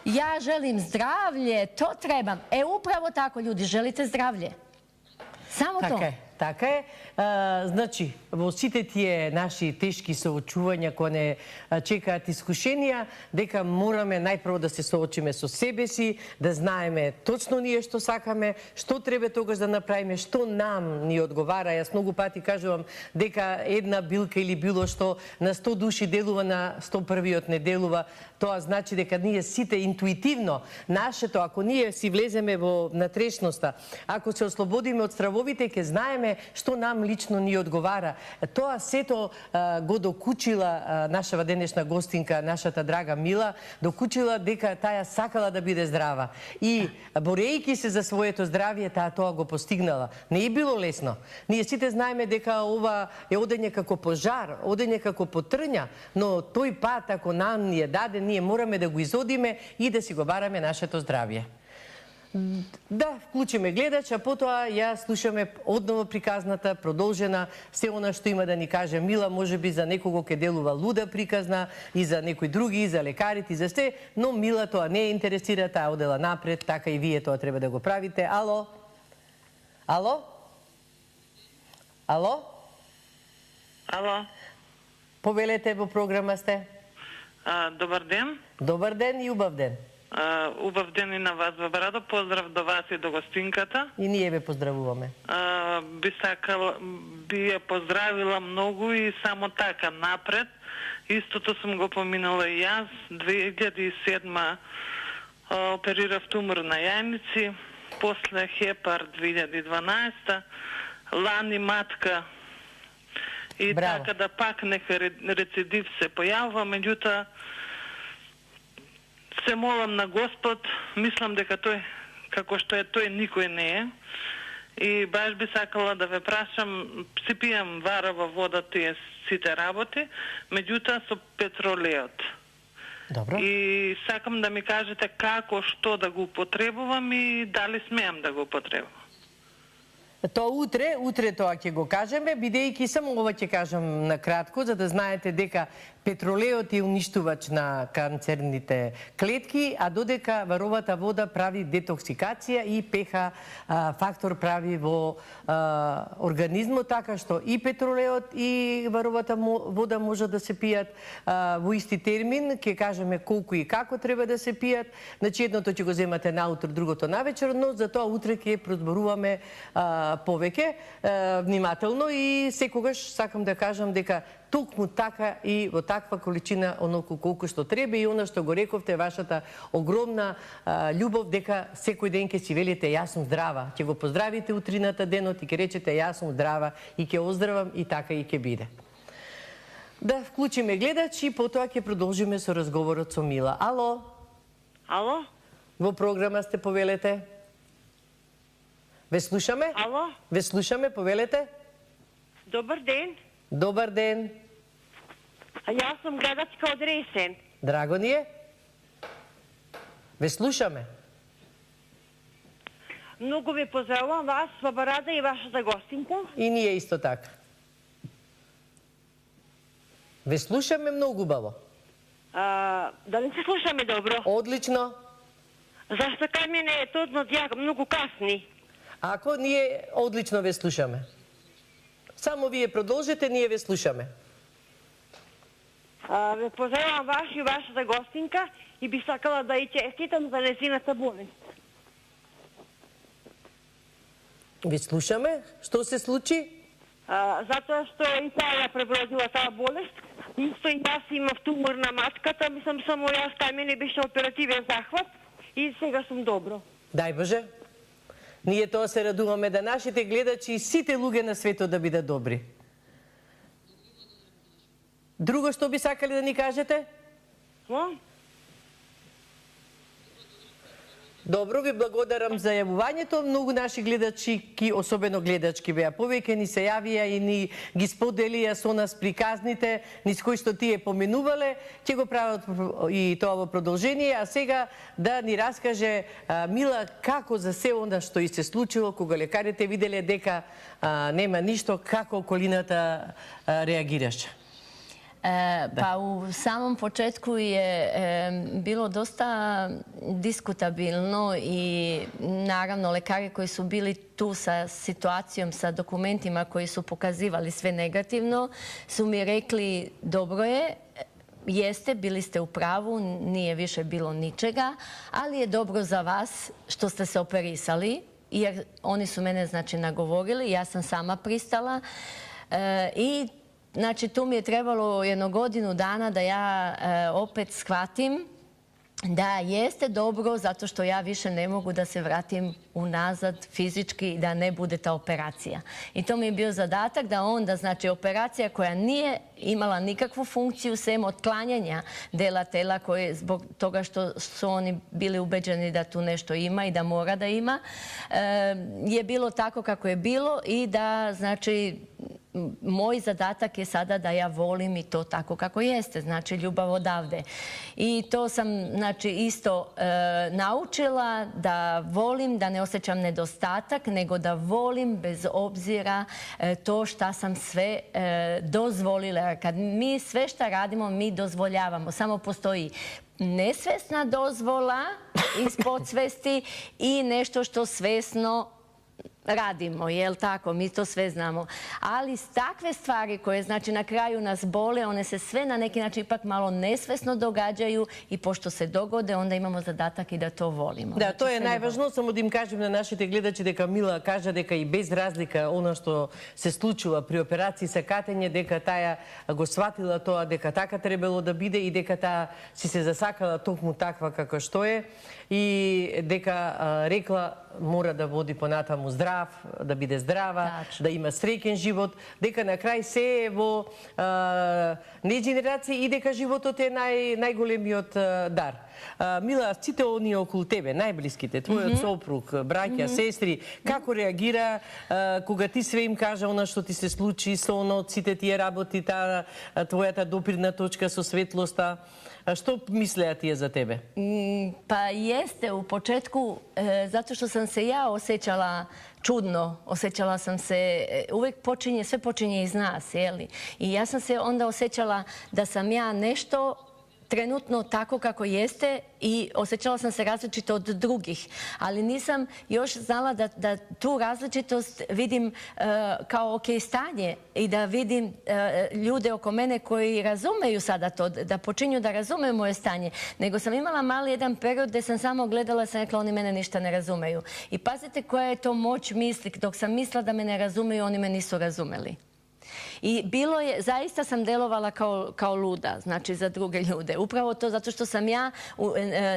ja želim zdravlje, to trebam. Upravo tako, ljudi, želite zdravlje. Samo to. Така е. Значи, во сите тие наши тешки соочувања кои не чекаат искушенија, дека мораме најпрво да се соочиме со себе си, да знаеме точно ние што сакаме, што треба тогаш да направиме, што нам ни одговара. Јас многу пати кажувам дека една билка или било што на 100 души делува, на 101-иот не делува. Тоа значи дека ние сите интуитивно, нашето, ако ние си влеземе во натрешноста, ако се ослободиме од стравовите, ќе знаеме што нам лично ни одговара. Тоа сето го докучила нашава денешна гостинка, нашата драга Мила, докучила дека таја сакала да биде здрава. И борејќи се за своето здравје, тоа го постигнала. Не е било лесно. Ние сите знаеме дека ова е одење како пожар, одење како потрња, но тој пат, ако нам ни е даден, ние мораме да го изодиме и да си го бараме нашето здравје. Да вклучиме гледач, а потоа ја слушаме одново приказната, продолжена, се она што има да ни каже Мила, може би за некого ке делува луда приказна, и за некои други, и за лекарите, и за сте, но Мила тоа не е интересира, таа одела напред, така и вие тоа треба да го правите. Ало? Ало? Ало? Ало? Повелете, во програма сте. Добар ден. Добар ден и убав ден. Убав ден и на вас, Бабарадо. Поздрав до вас и до гостинката. И ние ве поздравуваме. Би ја поздравила многу и само така напред. Истото сум го поминала и јас. 2007 оперирав тумор на јајници, после хепар 2012, лани матка. И Браво. така да пак нека рецидив се појавува, меѓутоа се молам на Господ, мислам дека тој, како што е тој, никој не е. И баш би сакала да ве прашам, си пијам варава вода тие сите работи, меѓутоа со петролеот. Добро. И сакам да ми кажете како, што да го употребувам и дали смеам да го употребувам. Тоа утре тоа ќе го кажеме, бидејќи само ова ќе кажам на кратко, за да знаете дека петролеот е уништувач на канцерните клетки, а додека варовата вода прави детоксикација и ПХ фактор прави во организмот, така што и петролеот и варовата вода може да се пијат во исти термин. Ќе кажеме колку и како треба да се пијат. Значи едното ќе го земате наутро, другото навечер, но за тоа утре ќе прозборуваме повеќе внимателно и секогаш сакам да кажам дека токму така и во таква количина оноку колку што треба и она што го рековте, вашата огромна љубов дека секој ден ќе си велите јас сум здрава, ќе го поздравите утрината денот и ќе речете јас сум здрава и ќе оздравам и така и ќе биде. Да вклучиме гледач и потоа ќе продолжиме со разговорот со Мила. Ало? Ало? Во програма сте, повелете. Ве слушаме? Ало? Ве слушаме, повелете. Добар ден. Добар ден. Јас сум гледачка од Ресен. Драго ни е. Ве слушаме. Многу ви поздравувам вас, Бабарада и вашата гостинка. И ние исто така. Ве слушаме многу убаво. Дали се слушаме добро? Одлично. Зашто кај мене е точно ја многу касни. Ако ние одлично ве слушаме. Само вие продолжете, ние ве слушаме. Ве поздравувам вас и вашата гостинка и би сакала да и честитам за незината болест. Ви слушаме. Што се случи? Затоа што и таа ја пребродила таа болест. Исто и јас имав тумор на матката, мислам само јас, тај мене беше оперативен захват и сега сум добро. Дај Боже. Ние тоа се радуваме да нашите гледачи и сите луѓе на светот да бидат добри. Друго што би сакали да ни кажете? Добро, ви благодарам за јавувањето. Многу наши гледачки, особено гледачки беа повеќе, ни се јавија и ни ги споделија со нас приказните, низ кои што тие поменувале. Ќе го прават и тоа во продолжение, а сега да ни раскаже Мила како за се она што и се случило кога лекарите виделе дека нема ништо, како околината реагираше. Pa u samom početku je bilo dosta diskutabilno i naravno lekari koji su bili tu sa situacijom, sa dokumentima koji su pokazivali sve negativno, su mi rekli dobro je, jeste, bili ste u pravu, nije više bilo ničega, ali je dobro za vas što ste se operisali, jer oni su mene znači nagovorili, ja sam sama pristala i znači, tu mi je trebalo 1 godinu dana da ja opet shvatim da jeste dobro zato što ja više ne mogu da se vratim unazad fizički i da ne bude ta operacija. I to mi je bio zadatak da onda, znači, operacija koja nije imala nikakvu funkciju sem otklanjanja dela tela koje zbog toga što su oni bili ubeđeni da tu nešto ima i da mora da ima, je bilo tako kako je bilo i da, znači, moj zadatak je sada da ja volim i to tako kako jeste, znači ljubav odavde. I to sam, znači, isto naučila da volim, da ne osjećam nedostatak, nego da volim bez obzira to šta sam sve dozvolila. Kad mi sve šta radimo, mi dozvoljavamo. Samo postoji nesvesna dozvola iz podsvesti i nešto što svesno radimo, jel tako? Mi to sve znamo. Ali takve stvari koje, znači, na kraju nas bole, one se sve na neki način ipak malo nesvesno događaju i pošto se dogode, onda imamo zadatak i da to volimo. Да, тоа е најважно, само да им кажем на нашите гледачи дека Мила кажа дека и без разлика она што се случува при операција со катење, дека таа го сватила тоа, дека така требало да биде и дека таа си се засакала токму таква како што е и дека рекла мора да води понатаму здрав, да биде здрава, да има среќен живот, дека на крај се е во не генерација и дека животот е најголемиот дар. Мила, сите оние околу тебе, најблиските, твојот сопруг, браќа, сестри, како реагира кога ти све им кажа она што ти се случи со оно од сите тие работи, таа твојата допирна точка со светлоста? Што мислеа тие за тебе? Pa jeste u početku, zato što sam se ja osjećala čudno, osjećala sam se, uvijek sve počinje iz nas, jeli? I ja sam se onda osjećala da sam ja nešto trenutno tako kako jeste i osjećala sam se različito od drugih, ali nisam još znala da tu različitost vidim kao ok stanje i da vidim ljude oko mene koji razumeju sada to, da počinju da razumeju moje stanje. Nego sam imala mali jedan period gdje sam samo gledala i sam rekla oni mene ništa ne razumeju. I pazite koja je to moć misli, dok sam mislila da me ne razumeju, oni me nisu razumeli. I bilo je, zaista sam delovala kao luda, znači za druge ljude. Upravo to zato što sam ja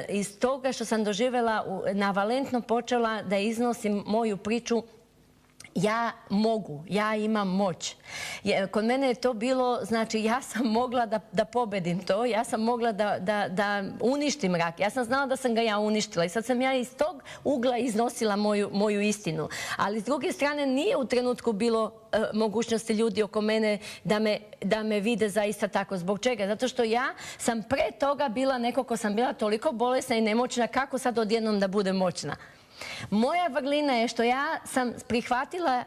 iz toga što sam doživjela navalentno počela da iznosim moju priču. Ja mogu, ja imam moć. Kod mene je to bilo, znači ja sam mogla da pobedim to, ja sam mogla da uništim rak. Ja sam znala da sam ga ja uništila i sad sam ja iz tog ugla iznosila moju istinu. Ali s druge strane nije u trenutku bilo mogućnosti ljudi oko mene da me vide zaista tako. Zbog čega? Zato što ja sam pre toga bila neko ko sam bila toliko bolesna i nemoćna, kako sad odjednom da budem moćna? Moja vrlina je što ja sam prihvatila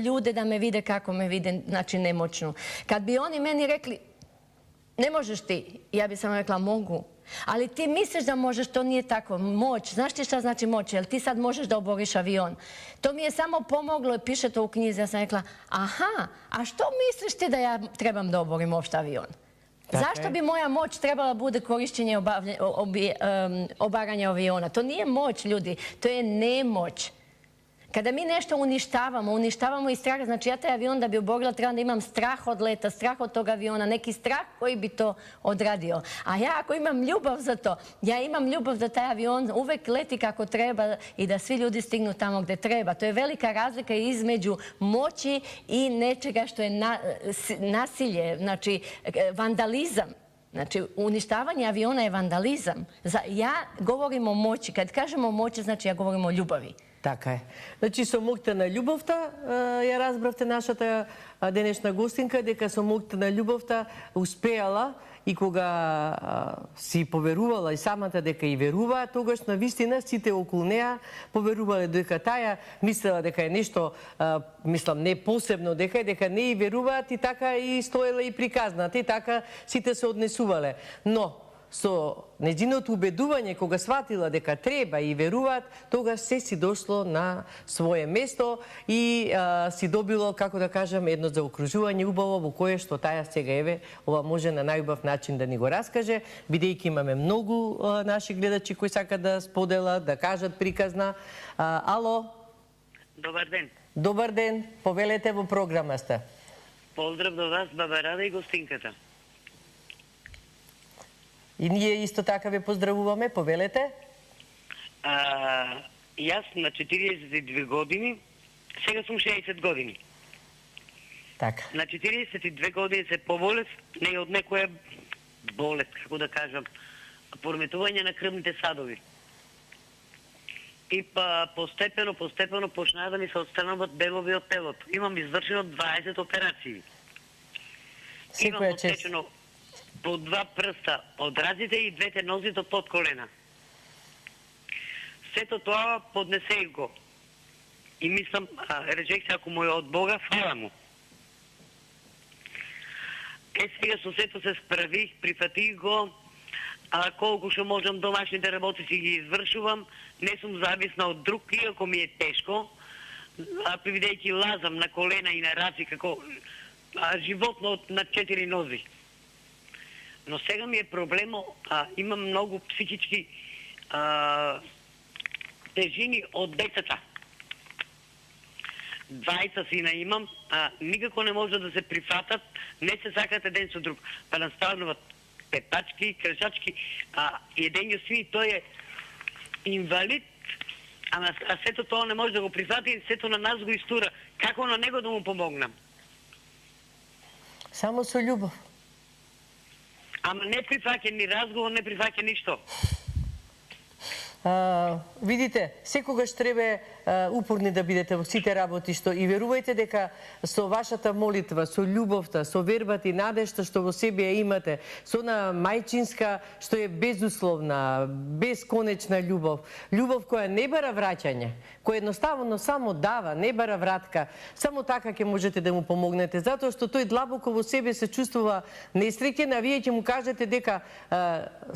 ljude da me vide kako me vide, znači nemoćnu. Kad bi oni meni rekli, ne možeš ti, ja bi samo rekla, mogu. Ali ti misliš da možeš, to nije tako. Moć, znaš ti šta znači moć? Jel ti sad možeš da oboriš avion? To mi je samo pomoglo i piše to u knjizi. Ja sam rekla, aha, a što misliš ti da ja trebam da oborim uopšte avion? Zašto bi moja moć trebala bude korišćenje obaranja aviona? To nije moć, ljudi, to je nemoć. Kada mi nešto uništavamo i strah, znači ja taj avion da bi oborila trebam da imam strah od leta, strah od tog aviona, neki strah koji bi to odradio. A ja ako imam ljubav za to, ja imam ljubav da taj avion uvek leti kako treba i da svi ljudi stignu tamo gde treba. To je velika razlika između moći i nečega što je nasilje, znači vandalizam. Znači, uništavanje aviona je vandalizam. Ja govorim o moći. Kad kažemo o moći, znači ja govorim o ljubavi. Така е. Значи, со моќта на љубовта, ја разбравте нашата денешна гостинка, дека со моќта на љубовта успеала и кога си поверувала и самата дека и верува, тогаш на вистина сите околу неа поверувале дека таја мислела дека е нешто, мислам, не посебно, дека не и веруваат и така и стоела и приказната и така сите се однесувале. Но со нејзиното убедување, кога сватила дека треба и веруваат, тогаш се си дошло на свое место и си добило, како да кажам, едно заокружување убаво во кое што таја сега еве, ова може на најубав начин да ни го раскаже, бидејќи имаме многу наши гледачи кои сакат да споделат, да кажат приказна. Ало? Добар ден. Добар ден, повелете во програма сте. Поздрав до вас, баба Рада и гостинката. И ние исто така ве поздравуваме, повелете. Јас на 42 години, сега сум 60 години. Така. На 42 години се поболев, не од некоја болест, како да кажам, пореметување на крвните садови. И постепено почнаа да ми се отстрануваат белови од телото. Имам извршено 20 операции. Имам отсечено по 2 прста од разите и 2 нози до под колена. Сето тоа поднесех го. И мислам, речех се, ако му е од Бога, фала му. Сега со сето се справих, прифатих го, колку што можам домашните работи си ги извршувам, не сум зависна од друг, иако ми е тешко, бидејќи лазам на колена и на раци како животно на 4 нози. Но сега ми е проблемо, имам многу психички тежини од децата. 20 сина имам, никако не може да се прифатат, не се сакат еден со друг. Па настануват пепачки, кршачки, еден си тој е инвалид, а сето тоа не може да го прифати и сето на нас го истура. Како на него да му помогнам? Само со љубов. Ама не прифаќа ни разговор, не прифаќа ништо. Видите, секогаш треба упорни да бидете во сите работи што и верувајте дека со вашата молитва, со љубовта, со вербата и надежта што во себе ја имате, со на мајчинска што е безусловна, бесконечна љубов, љубов која не бара враќање, која едноставно само дава, не бара вратка, само така ќе можете да му помогнете, затоа што тој длабоко во себе се чувствува несреќен, а вие ќе му кажете дека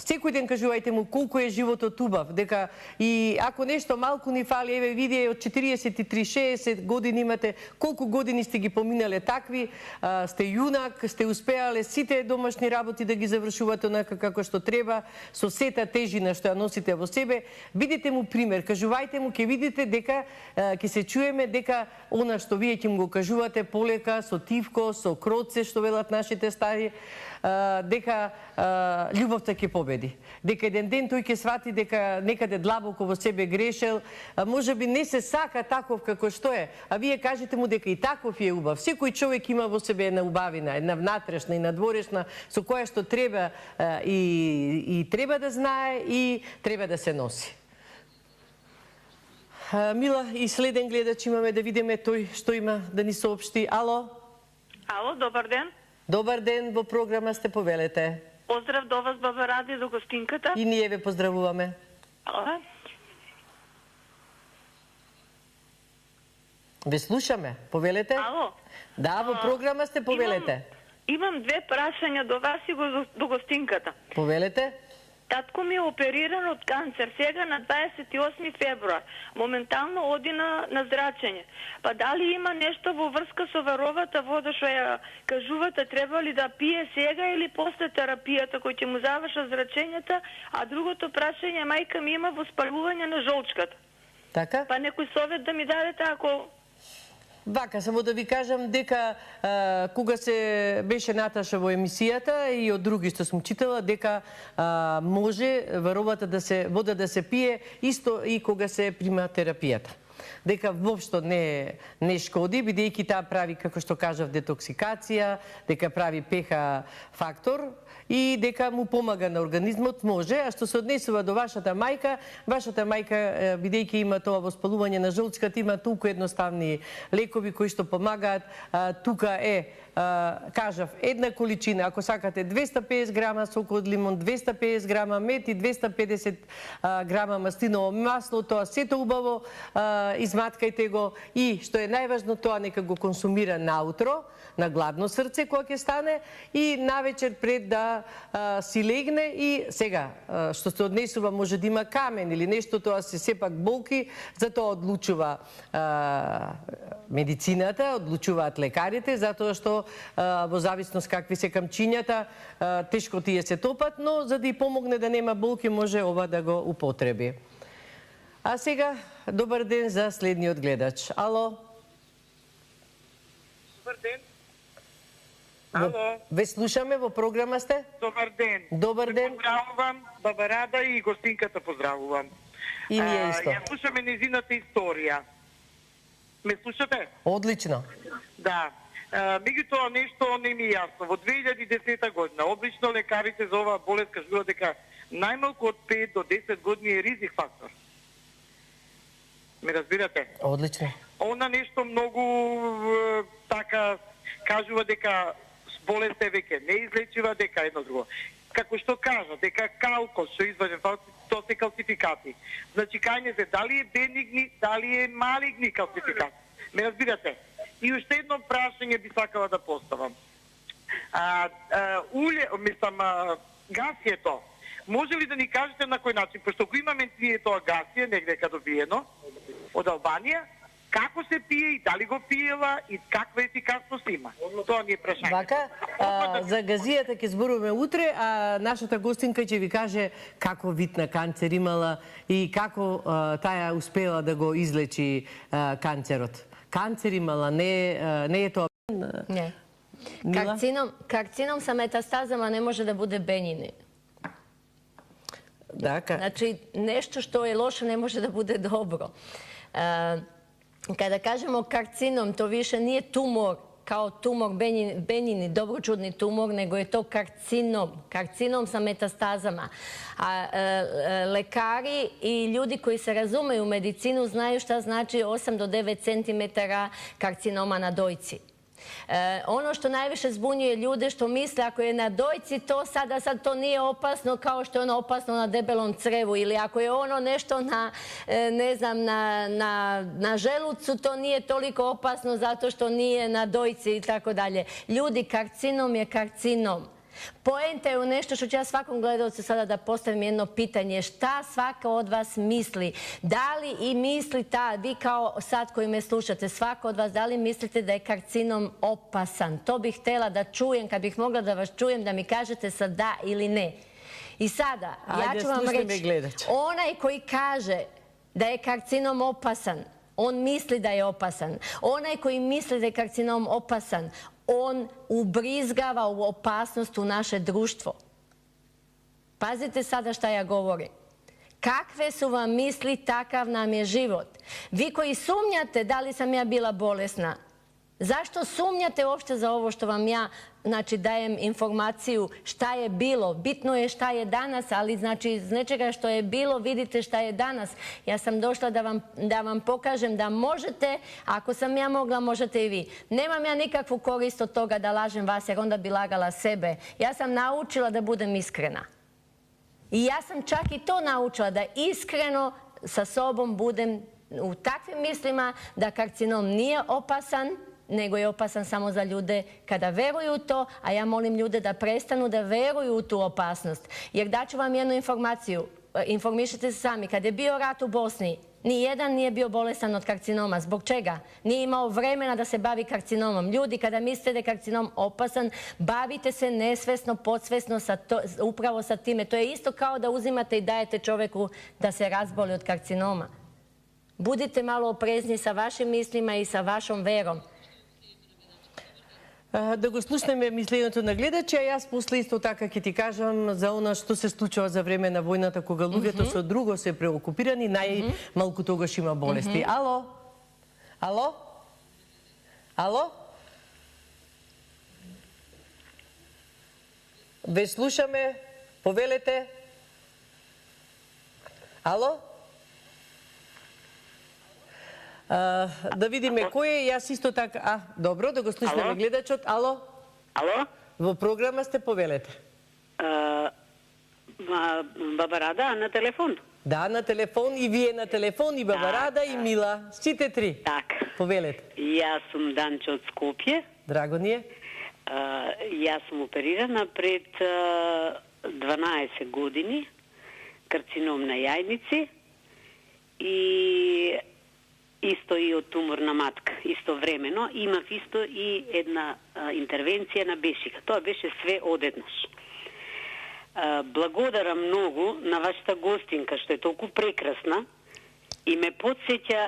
секој ден кажувајте му колку е животот убав, дека и ако нешто малку ни фали, еве види од 43-60 години имате, колку години сте ги поминале такви, сте јунак, сте успеале сите домашни работи да ги завршувате онака како што треба, со сета тежина што ја носите во себе, бидете му пример, кажувајте му, ќе видите дека ќе се чуеме дека она што вие ќе му го кажувате полека, со тивко, со кроце, што велат нашите стари, дека љубовта ќе победи. Дека еден ден тој ќе свати дека некаде длабоко во себе грешел, можеби не се сака таков како што е, а вие кажете му дека и таков е убав. Секој човек има во себе една убавина, една внатрешна и надворешна, со која што треба и треба да знае и треба да се носи. Мила, и следен гледач имаме да видиме тој што има да ни соопшти. Ало? Ало, добар ден. Добар ден, во програма сте, повелете. Поздрав до вас, баба Ради, до гостинката. И ние ве поздравуваме. Ве слушаме, повелете. Ало. Да, во програма сте, повелете. Имам 2 прашања до вас и до гостинката. Повелете. Татко ми е опериран од канцер сега на 28 февруар. Моментално оди на зрачење. Па дали има нешто во врска со варовата вода што ја кажувате, треба ли да пие сега или после терапијата кој ќе му заврша зрачењата? А другото прашање, мајка ми има воспалување на жолчката. Така? Па некој совет да ми дадете ако... Вака, само да ви кажам дека кога се беше Наташа во емисијата и од други што сум читала, дека може вода да се пие исто и кога се прима терапијата. Дека воопшто не шкоди, бидејќи таа прави, како што кажав, детоксикација, дека прави ПХ фактор и дека му помага на организмот, може. А што се однесува до вашата мајка, бидејќи има тоа воспалување на жолчката, има толку едноставни лекови кои што помагаат. Тука кажав, една количина, ако сакате 250 грама сок од лимон, 250 грама мед и 250 грама маслиново масло, тоа сето убаво изматкајте го и што е најважно, тоа нека го консумира наутро, на гладно срце кога ќе стане и навечер пред да си легне. И сега, што се однесува, може да има камен или нешто, тоа се сепак болки, затоа одлучува медицината, одлучуваат лекарите, затоа што во зависност какви се камчињата, тешко тие се топат, но за да и помогне да нема болки, може ова да го употреби. А сега, добар ден за следниот гледач. Ало? Добар ден. Ало? Ве слушаме, во програма сте? Добар ден. Добар ден. Поздравувам баба Рада и гостинката поздравувам. И ние исто. Ја слушаме незината историја. Ме слушате? Одлично. Да. Меѓутоа нешто не ми е јасно. Во 2010 година обично лекарите за оваа болест кажуваат дека најмалку од 5 до 10 години е ризик фактор. Ме разбирате? Одлично. Она нешто многу така кажува дека болест е веќе неизлечива, дека едно друго. Како што кажа, дека калко што изваден тоа се калцификати. Значи кај се дали е бенигни, дали е малигни калцификати. Ме разбирате? И уште едно прашање би сакала да поставам. Гасието, може ли да ни кажете на кој начин, пошто го имаме ние тоа гасие негде добиено од Албанија, како се пие и дали го пиела и каква ефикасност има? Тоа ни е прашање. Вака, за газијата ќе зборуваме утре, а нашата гостинка ќе ви каже како вид на канцер имала и како таа успела да го излечи канцерот. Канцер имала, не е тоа. Не. Карцином sa metastazama ne može da bude benini. Znači, nešto što je loše ne može da bude dobro. Kada kažemo karcinom, to više nije tumor kao tumor benini, dobročudni tumor, nego je to karcinom sa metastazama. A lekari i ljudi koji se razumeju u medicinu znaju šta znači 8 do 9 cm karcinoma na dojci. Ono što najviše zbunjuje ljude što misle ako je na dojci to sad to nije opasno kao što je ono opasno na debelom crevu ili ako je ono nešto na ne znam na želucu to nije toliko opasno zato što nije na dojci i tako dalje. Ljudi, karcinom je karcinom. Poenta je u nešto što ću ja svakom gledalcu sada da postavim jedno pitanje. Šta svaka od vas misli? Da li i misli vi kao sad koji me slušate, svaka od vas, da li mislite da je karcinom opasan? To bih htjela da čujem, kad bih mogla da vas čujem, da mi kažete sa da ili ne. I sada, ja ću vam reći, onaj koji kaže da je karcinom opasan, on misli da je opasan. Onaj koji misli da je karcinom opasan, on ubrizgava u opasnost u naše društvo. Pazite sada šta ja govorim. Kakve su vam misli, takav nam je život. Vi koji sumnjate da li sam ja bila bolesna, zašto sumnjate uopšte za ovo što vam ja dajem informaciju šta je bilo? Bitno je šta je danas, ali znači iz nečega što je bilo vidite šta je danas. Ja sam došla da vam pokažem da možete, ako sam ja mogla, možete i vi. Nemam ja nikakvu korist od toga da lažem vas, jer onda bi lagala sebe. Ja sam naučila da budem iskrena. I ja sam čak i to naučila, da iskreno sa sobom budem u takvim mislima da karcinom nije opasan, nego je opasan samo za ljude kada veruju u to, a ja molim ljude da prestanu da veruju u tu opasnost. Jer daću vam jednu informaciju, informišite se sami, kad je bio rat u Bosni, nijedan nije bio bolestan od karcinoma. Zbog čega? Nije imao vremena da se bavi karcinomom. Ljudi, kada mislite da je karcinom opasan, bavite se nesvesno, podsvesno upravo sa time. To je isto kao da uzimate i dajete čoveku da se razboli od karcinoma. Budite malo oprezni sa vašim mislima i sa vašom verom. Да го слушнеме мислењето на гледача, јас после исто така ќе ти кажам за она што се случува за време на војната, кога луѓето со друго се преокупирани, најмалку тогаш има болести. Ало? Ало? Ало? Ве слушаме, повелете. Ало? Да видиме кој е, јас исто така... Добро, да го слушнеме гледачот. Ало? Ало? Во програма сте, повелете. Баба Рада, на телефон? Да, на телефон, и вие на телефон, и Баба Рада, и Мила. Сите три. Така. Повелете. Јас сум Данче од Скопје. Драго ни е. Јас сум оперирана пред 12 години, карцином на јајници и исто и од тумор на матка, истовремено. Имав исто и една интервенција на бешика. Тоа беше све одеднаш. Благодарам многу на вашата гостинка, што е толку прекрасна и ме подсеќа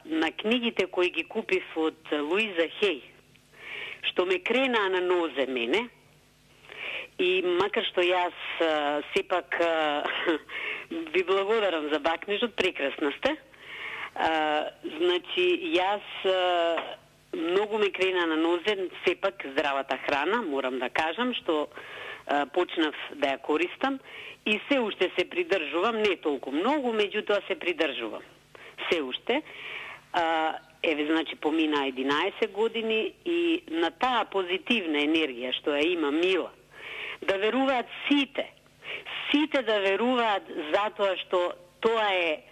на книгите кои ги купив од Луиза Хей, што ме кренаа на нозе мене. И макар што јас сепак ви благодарам за бакнежот, прекрасна сте. Значи, јас многу ме крена на нозе, сепак здравата храна, морам да кажам, што почнав да ја користам и се уште се придржувам, не толку многу, меѓутоа се придржувам. Се уште. Еве, значи, помина 11 години и на таа позитивна енергија што ја има Мила, да веруваат сите да веруваат затоа што тоа е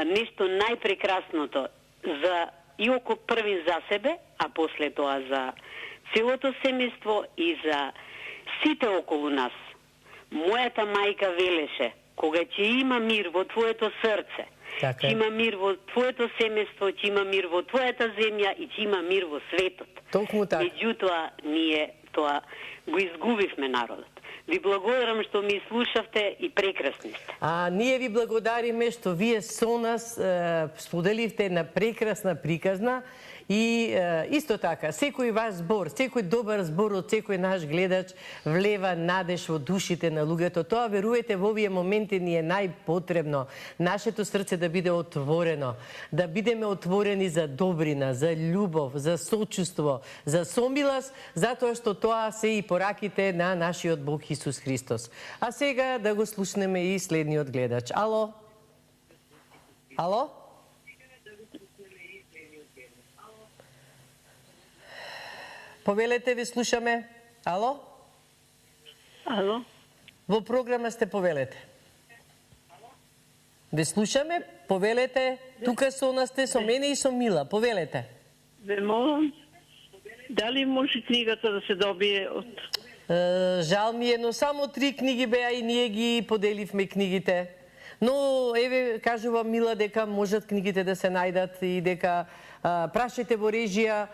нешто најпрекрасното за и око првин за себе, а после тоа за целото семејство и за сите околу нас. Мојата мајка велеше, кога ќе има мир во твоето срце, ќе има мир во твоето семејство, ќе има мир во твојата земја и ќе има мир во светот. Толку така. Меѓутоа, ние тоа го изгубивме народот. Ви благодарам што ми слушавте и прекрасни сте. Ние ви благодариме што вие со нас споделивте една прекрасна приказна и исто така, секој ваш збор, секој добар збор од секој наш гледач влева надеж во душите на луѓето. Тоа, веруете, во овие моменти ни е најпотребно. Нашето срце да биде отворено, да бидеме отворени за добрина, за љубов, за сочувство, за сомилост, затоа што тоа се и пораките на нашиот Бог Исус Христос. А сега да го слушнеме и следниот гледач. Ало? Ало? Повелете, ви слушаме. Ало? Ало? Во програма сте, повелете. Ве слушаме, повелете. Тука со нас сте, со мене и со Мила. Повелете. Ве молам, дали може книгата да се добие од... Жал ми е, но само 3 книги беа и ние ги поделивме книгите. Но, еве, кажува Мила дека можат книгите да се најдат и дека прашајте во режија,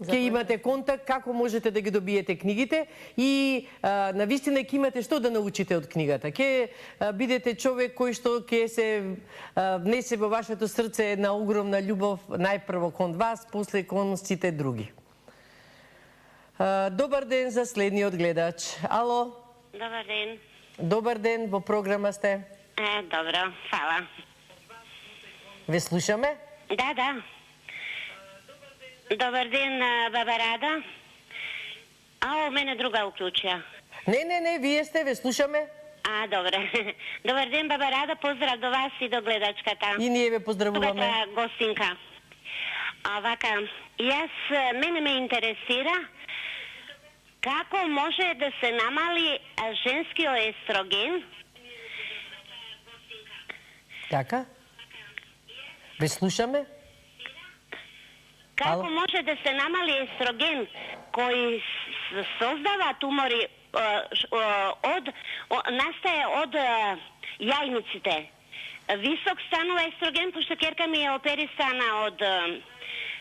ќе имате контакт, како можете да ги добиете книгите и навистина ќе имате што да научите од книгата. Ќе бидете човек кој што ќе се внесе во вашето срце една огромна љубов, најпрво кон вас, после кон сите други. Добар ден за следниот гледач. Ало? Добар ден. Добар ден, во програма сте. Добро, фала. Ве слушаме? Да. Добар ден, Баба Рада. Мене друга уклучија. Не, вие сте, ве слушаме. Добре. Добар ден, Баба Рада, поздрав до вас и до гледачката. И ние ве поздравуваме. Добра гостинка. Мене ме интересира како може да се намали женскиот естроген. Така? Ве слушаме? Како може да се намали естроген кој создава тумори настае од јајниците. Висок станува естроген, пошто ќерка ми е оперисана од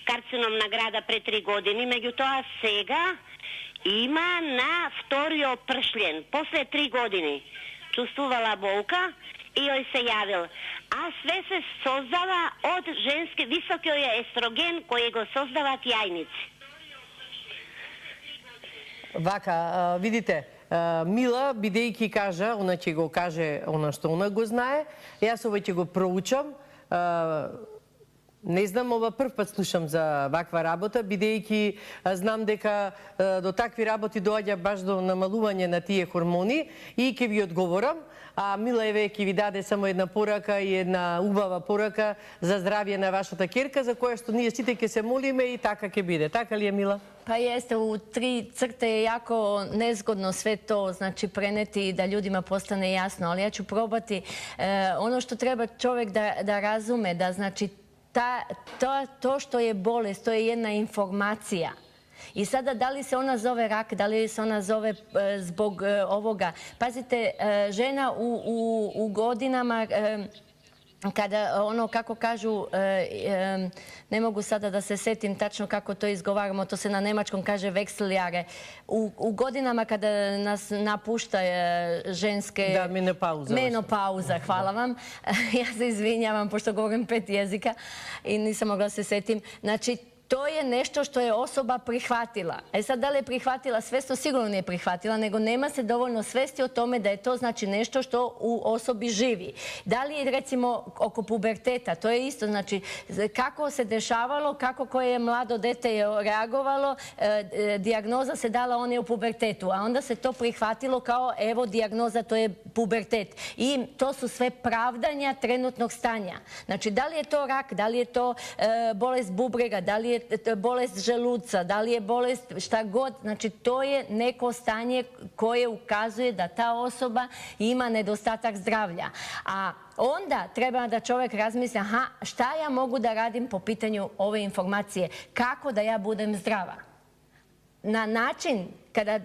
карцином на града пред 3 години, меѓутоа сега има на вториот пршлен, после 3 години. Чувствувала болка i joj se javil. A sve se sozdava od ženske, visokoj je estrogen koji go sozdavat jajnici. Вака, видите, Мила, бидејќи кажа, она ќе го каже она што она го знае, јас ова ќе го проучам. Не знам, ова прв пат слушам за ваква работа, бидејќи знам дека до такви работи доаѓа баш до намалување на тие хормони и ќе ви одговорам. А Мила еве ќе ви даде само една порака и една убава порака за здравје на вашата керка, за која што ние сите ќе се молиме и така ќе биде. Така ли е, Мила? Pa jeste, u 3 crte je jako nezgodno sve to preneti da ljudima postane jasno, ali ja ću probati. Ono što treba čovjek da razume, da znači to što je bolest, to je jedna informacija. I sada da li se ona zove rak, da li se ona zove zbog ovoga. Pazite, žena u godinama... Kada ono, kako kažu, ne mogu sada da se setim tačno kako to izgovaramo, to se na nemačkom kaže vekseljare. U godinama kada nas napušta ženske... Da, menopauza. Menopauza, hvala vam. Ja se izvinjavam, pošto govorim 5 jezika i nisam mogla se setim. Znači, to je nešto što je osoba prihvatila. Sad, da li je prihvatila svesno? Sigurno nije prihvatila, nego nema se dovoljno svesti o tome da je to znači nešto što u osobi živi. Da li je, recimo, oko puberteta, to je isto, znači, kako se dešavalo, kako koje je mlado dete je reagovalo, dijagnoza se dala, on je u pubertetu, a onda se to prihvatilo kao, evo, dijagnoza, to je pubertet. I to su sve pravdanja trenutnog stanja. Znači, da li je to rak, da li je to bolest bubrega, da li je bolest želuca, da li je bolest šta god, znači to je neko stanje koje ukazuje da ta osoba ima nedostatak zdravlja. A onda treba da čovjek razmisli, šta ja mogu da radim po pitanju ove informacije, kako da ja budem zdrava. Na način kada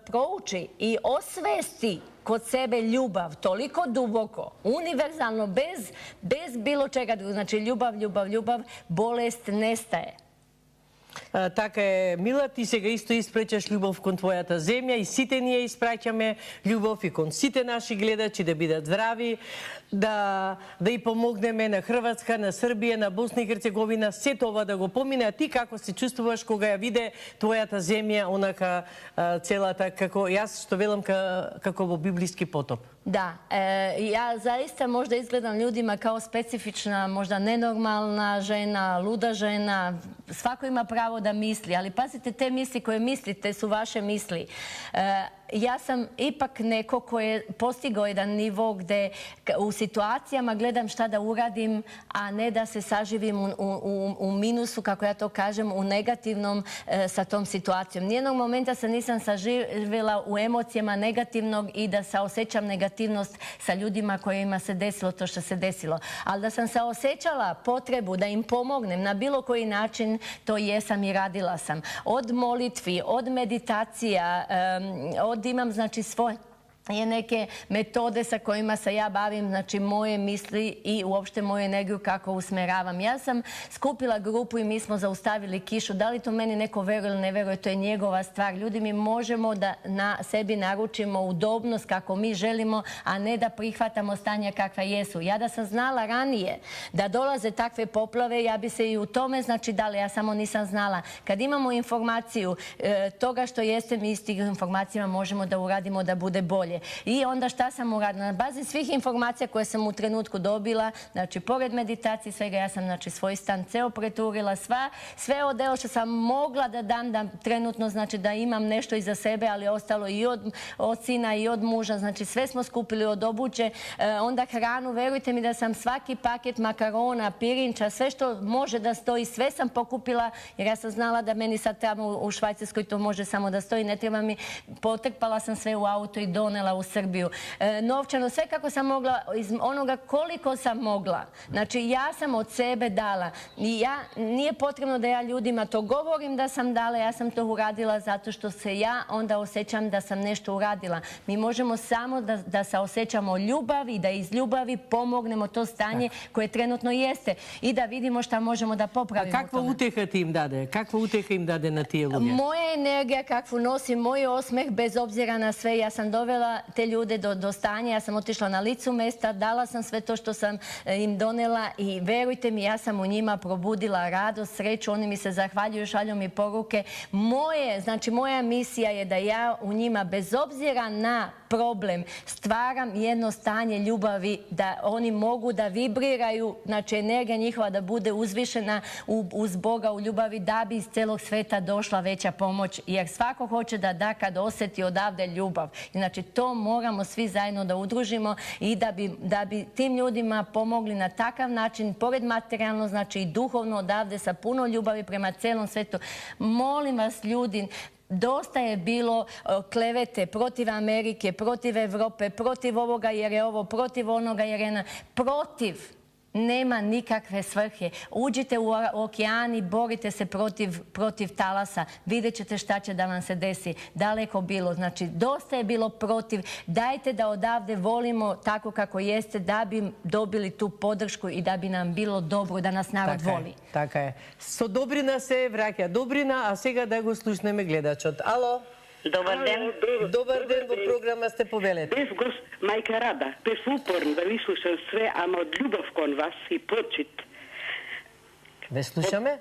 prouči i osvesti kod sebe ljubav, toliko duboko, univerzalno, bez bilo čega, znači ljubav, bolest nestaje. Така е, Мила, ти сега исто испречаш љубов кон твојата земја и сите ние испраќаме љубов и кон сите наши гледачи да бидат здрави, да и помогнеме на Хрватска, на Србија, на Босна и Херцеговина, сето ова да го помине. А ти како се чувствуваш кога ја виде твојата земја, онака целата, како јас што велам како во библиски потоп? Da, ja zaista možda izgledam ljudima kao specifična, možda nenormalna žena, luda žena. Svako ima pravo da misli, ali pazite, te misli koje mislite su vaše misli. Ja sam ipak neko ko je postigao jedan nivo gde u situacijama gledam šta da uradim, a ne da se saživim u minusu, kako ja to kažem, u negativnom sa tom situacijom. Nijednog momenta se nisam saživjela u emocijama negativnog i da se osjećam negativnost sa ljudima kojima se desilo to što se desilo. Ali da sam se osjećala potrebu da im pomognem na bilo koji način, to jesam i radila sam. Od molitvi, od meditacija, imam, znači, svoje neke metode sa kojima se ja bavim, znači moje misli i uopšte moju energiju kako usmeravam. Ja sam skupila grupu i mi smo zaustavili kišu. Da li to meni neko veruje ili ne veruje, to je njegova stvar. Ljudi, mi možemo da na sebi naručimo udobnost kako mi želimo, a ne da prihvatamo stanja kakva jesu. Ja da sam znala ranije da dolaze takve poplave, ja bi se i u tome, znači, dala. Ja samo nisam znala. Kad imamo informaciju toga što jeste, mi iz tih informacijama možemo da uradimo da bude bolje. I onda šta sam uradila? Na bazi svih informacija koje sam u trenutku dobila, znači pored meditacije svega, ja sam, znači, svoj stan ceo preturila, sve odelo što sam mogla da dam, da trenutno, znači, da imam nešto iza sebe, ali ostalo i od sina i od muža, znači sve smo skupili od obuće, onda hranu, verujte mi da sam svaki paket makarona, pirinča, sve što može da stoji, sve sam pokupila, jer ja sam znala da meni sad tamo u Švajcarskoj to može samo da stoji, ne treba mi, potrpala sam sve u auto i donela u Srbiju. Novčano, sve kako sam mogla, iz onoga koliko sam mogla. Znači, ja sam od sebe dala. I nije potrebno da ja ljudima to govorim da sam dala, ja sam to uradila zato što se ja onda osjećam da sam nešto uradila. Mi možemo samo da se osjećamo ljubav i da iz ljubavi pomognemo to stanje koje trenutno jeste i da vidimo šta možemo da popravimo. A kakva uteha ti im dade? Kakva uteha im dade na tije ljude? Moja energija kakvu nosi, moj osmeh, bez obzira na sve, ja sam dovela dovela te ljude do stanja. Ja sam otišla na licu mesta, dala sam sve to što sam im donela i verujte mi, ja sam u njima probudila radost, sreću, oni mi se zahvaljuju, šalju mi poruke. Moja misija je da ja u njima, bez obzira na problem, stvaram jedno stanje ljubavi, da oni mogu da vibriraju, znači energija njihova da bude uzvišena uz Boga u ljubavi, da bi iz celog sveta došla veća pomoć, jer svako hoće da da kad osjeti odavde ljubav. Znači to moramo svi zajedno da udružimo i da bi tim ljudima pomogli na takav način, pored materijalno, znači i duhovno odavde sa puno ljubavi prema celom svetu. Molim vas ljudi, dosta je bilo klevete protiv Amerike, protiv Evrope, protiv ovoga jer je ovo, protiv onoga jer je protiv. Nema nikakve svrhe. Uđite u okean i borite se protiv talasa. Vidjet ćete šta će da vam se desi. Daleko bilo. Znači, dosta je bilo protiv. Dajte da odavde volimo tako kako jeste, da bi dobili tu podršku i da bi nam bilo dobro, da nas narod voli. Така е. Со добрина се враќа добрина, а сега да го слушнеме гледачот. Ало? Добар ден. Добар ден, во програма сте повелете. Без Мајка Рада, без упорно да ви слушам све, ама од љубов кон вас и почит. Ве слушаме?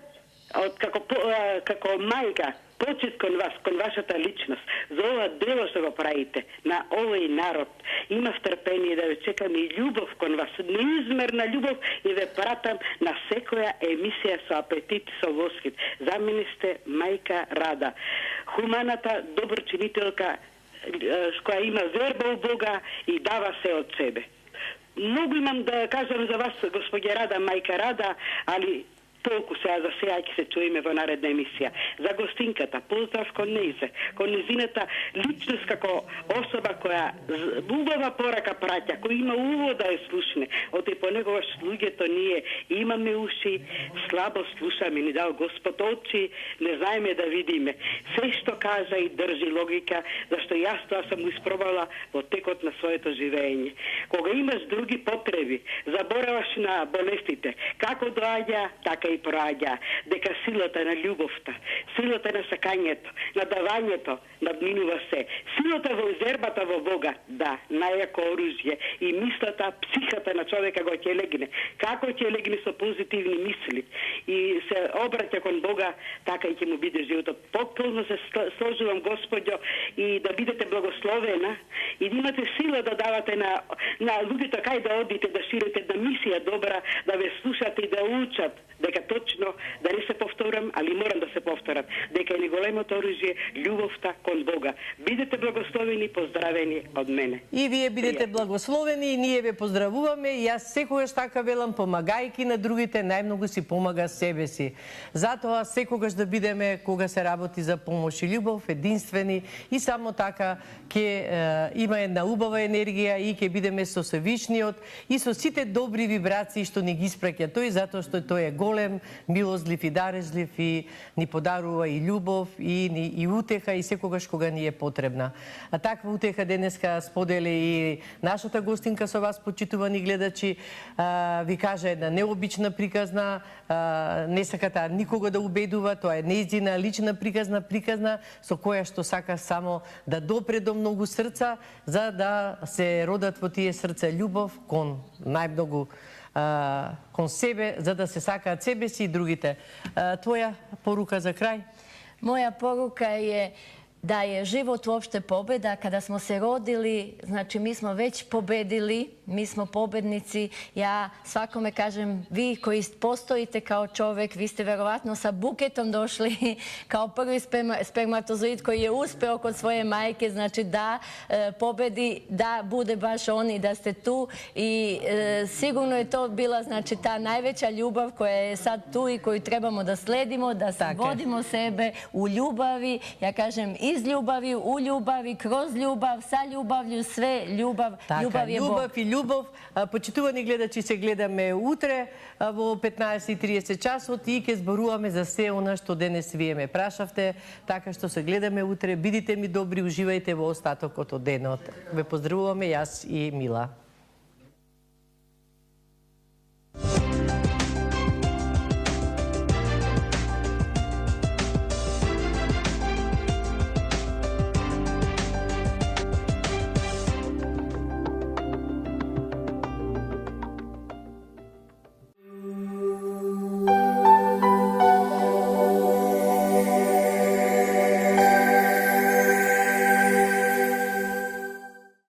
Како мајка, почит кон вас, кон вашата личност, за ова дело што го правите, на овој народ. Имав трпение да ве чекам и љубов кон вас, неизмерна љубов, и ве пратам на секоја емисија со апетит и со восхит. За мене сте мајка Рада, хуманата доброчинителка која има верба у Бога и дава се од себе. Многу имам да кажам за вас, господја Рада, мајка Рада, али толку сега за сега ќе се чуеме во наредна емисија. За гостинката, поздрав кон нејзе, кон незината личност како особа која убава порака праќа, кој има уво да ја слушне. Оти понекогаш луѓето ние имаме уши, слабо слушаме, ни дал Господ очи, не знаеме да видиме. Се што кажа и држи логика, зашто јас тоа сум испробала во текот на своето живење. Кога имаш други потреби, забораваш на болестите, како доаѓа, така и проаѓа, дека силата на љубовта, силата на сакањето, на давањето надминува се. Силата во вербата во Бога, да, најако оружје, и мислата, психата на човека го ќе легне. Како ќе легне со позитивни мисли и се обраќа кон Бога, така и ќе му биде животот. Потполно се сложувам, Господјо, и да бидете благословена и да имате сила да давате на луѓето кај да одите, да ширите на мисија добра, да ве слушат и да учат, дека точно, да не се повторам, али морам да се повторам, дека е неголемото оружје љубовта кон Бога. Бидете благословени, поздравени од мене. И вие бидете благословени и ние ве поздравуваме. И јас секогаш така велам, помагајки на другите, најмногу си помага себе си. Затоа секогаш да бидеме, кога се работи за помош и љубов, единствени и само така ќе има една убава енергија и ќе бидеме со Севишниот и со сите добри вибрации што ни ги испраќа тој, затоа што тој е голем, милозлив и дарежлив и ни подарува и љубов и утеха и секогаш кога ни е потребна. А таква утеха денеска сподели и нашата гостинка со вас, почитувани гледачи. Ви кажа една необична приказна, не саката никога да убедува, тоа е нејзина лична приказна со која што сака само да допре до многу срца, за да се родат во тие срца љубов кон најмногу кон себе, за да се сакаат себе си и другите. Твоја порука за крај? Moja poruka je da je život uopšte pobjeda. Kada smo se rodili, znači mi smo već pobedili, mi smo pobednici. Ja svakome kažem, vi koji postojite kao čovjek, vi ste verovatno sa buketom došli kao prvi spermatozoid koji je uspeo kod svoje majke, znači da pobedi, da bude baš on i da ste tu. I sigurno je to bila znači ta najveća ljubav koja je sad tu i koju trebamo da sledimo, da se vodimo sebe u ljubavi. Ja kažem, iz ljubavi, u ljubavi, kroz ljubav, sa ljubavlju, sve ljubav. Ljubav je Bog. Љубов и љубов. Почитувани гледачи, се гледаме утре во 15:30 часот и ќе зборуваме за се она што денес вие ме прашавте. Така што се гледаме утре. Бидите ми добри, уживајте во остатокот од денот. Ве поздравуваме јас и Мила.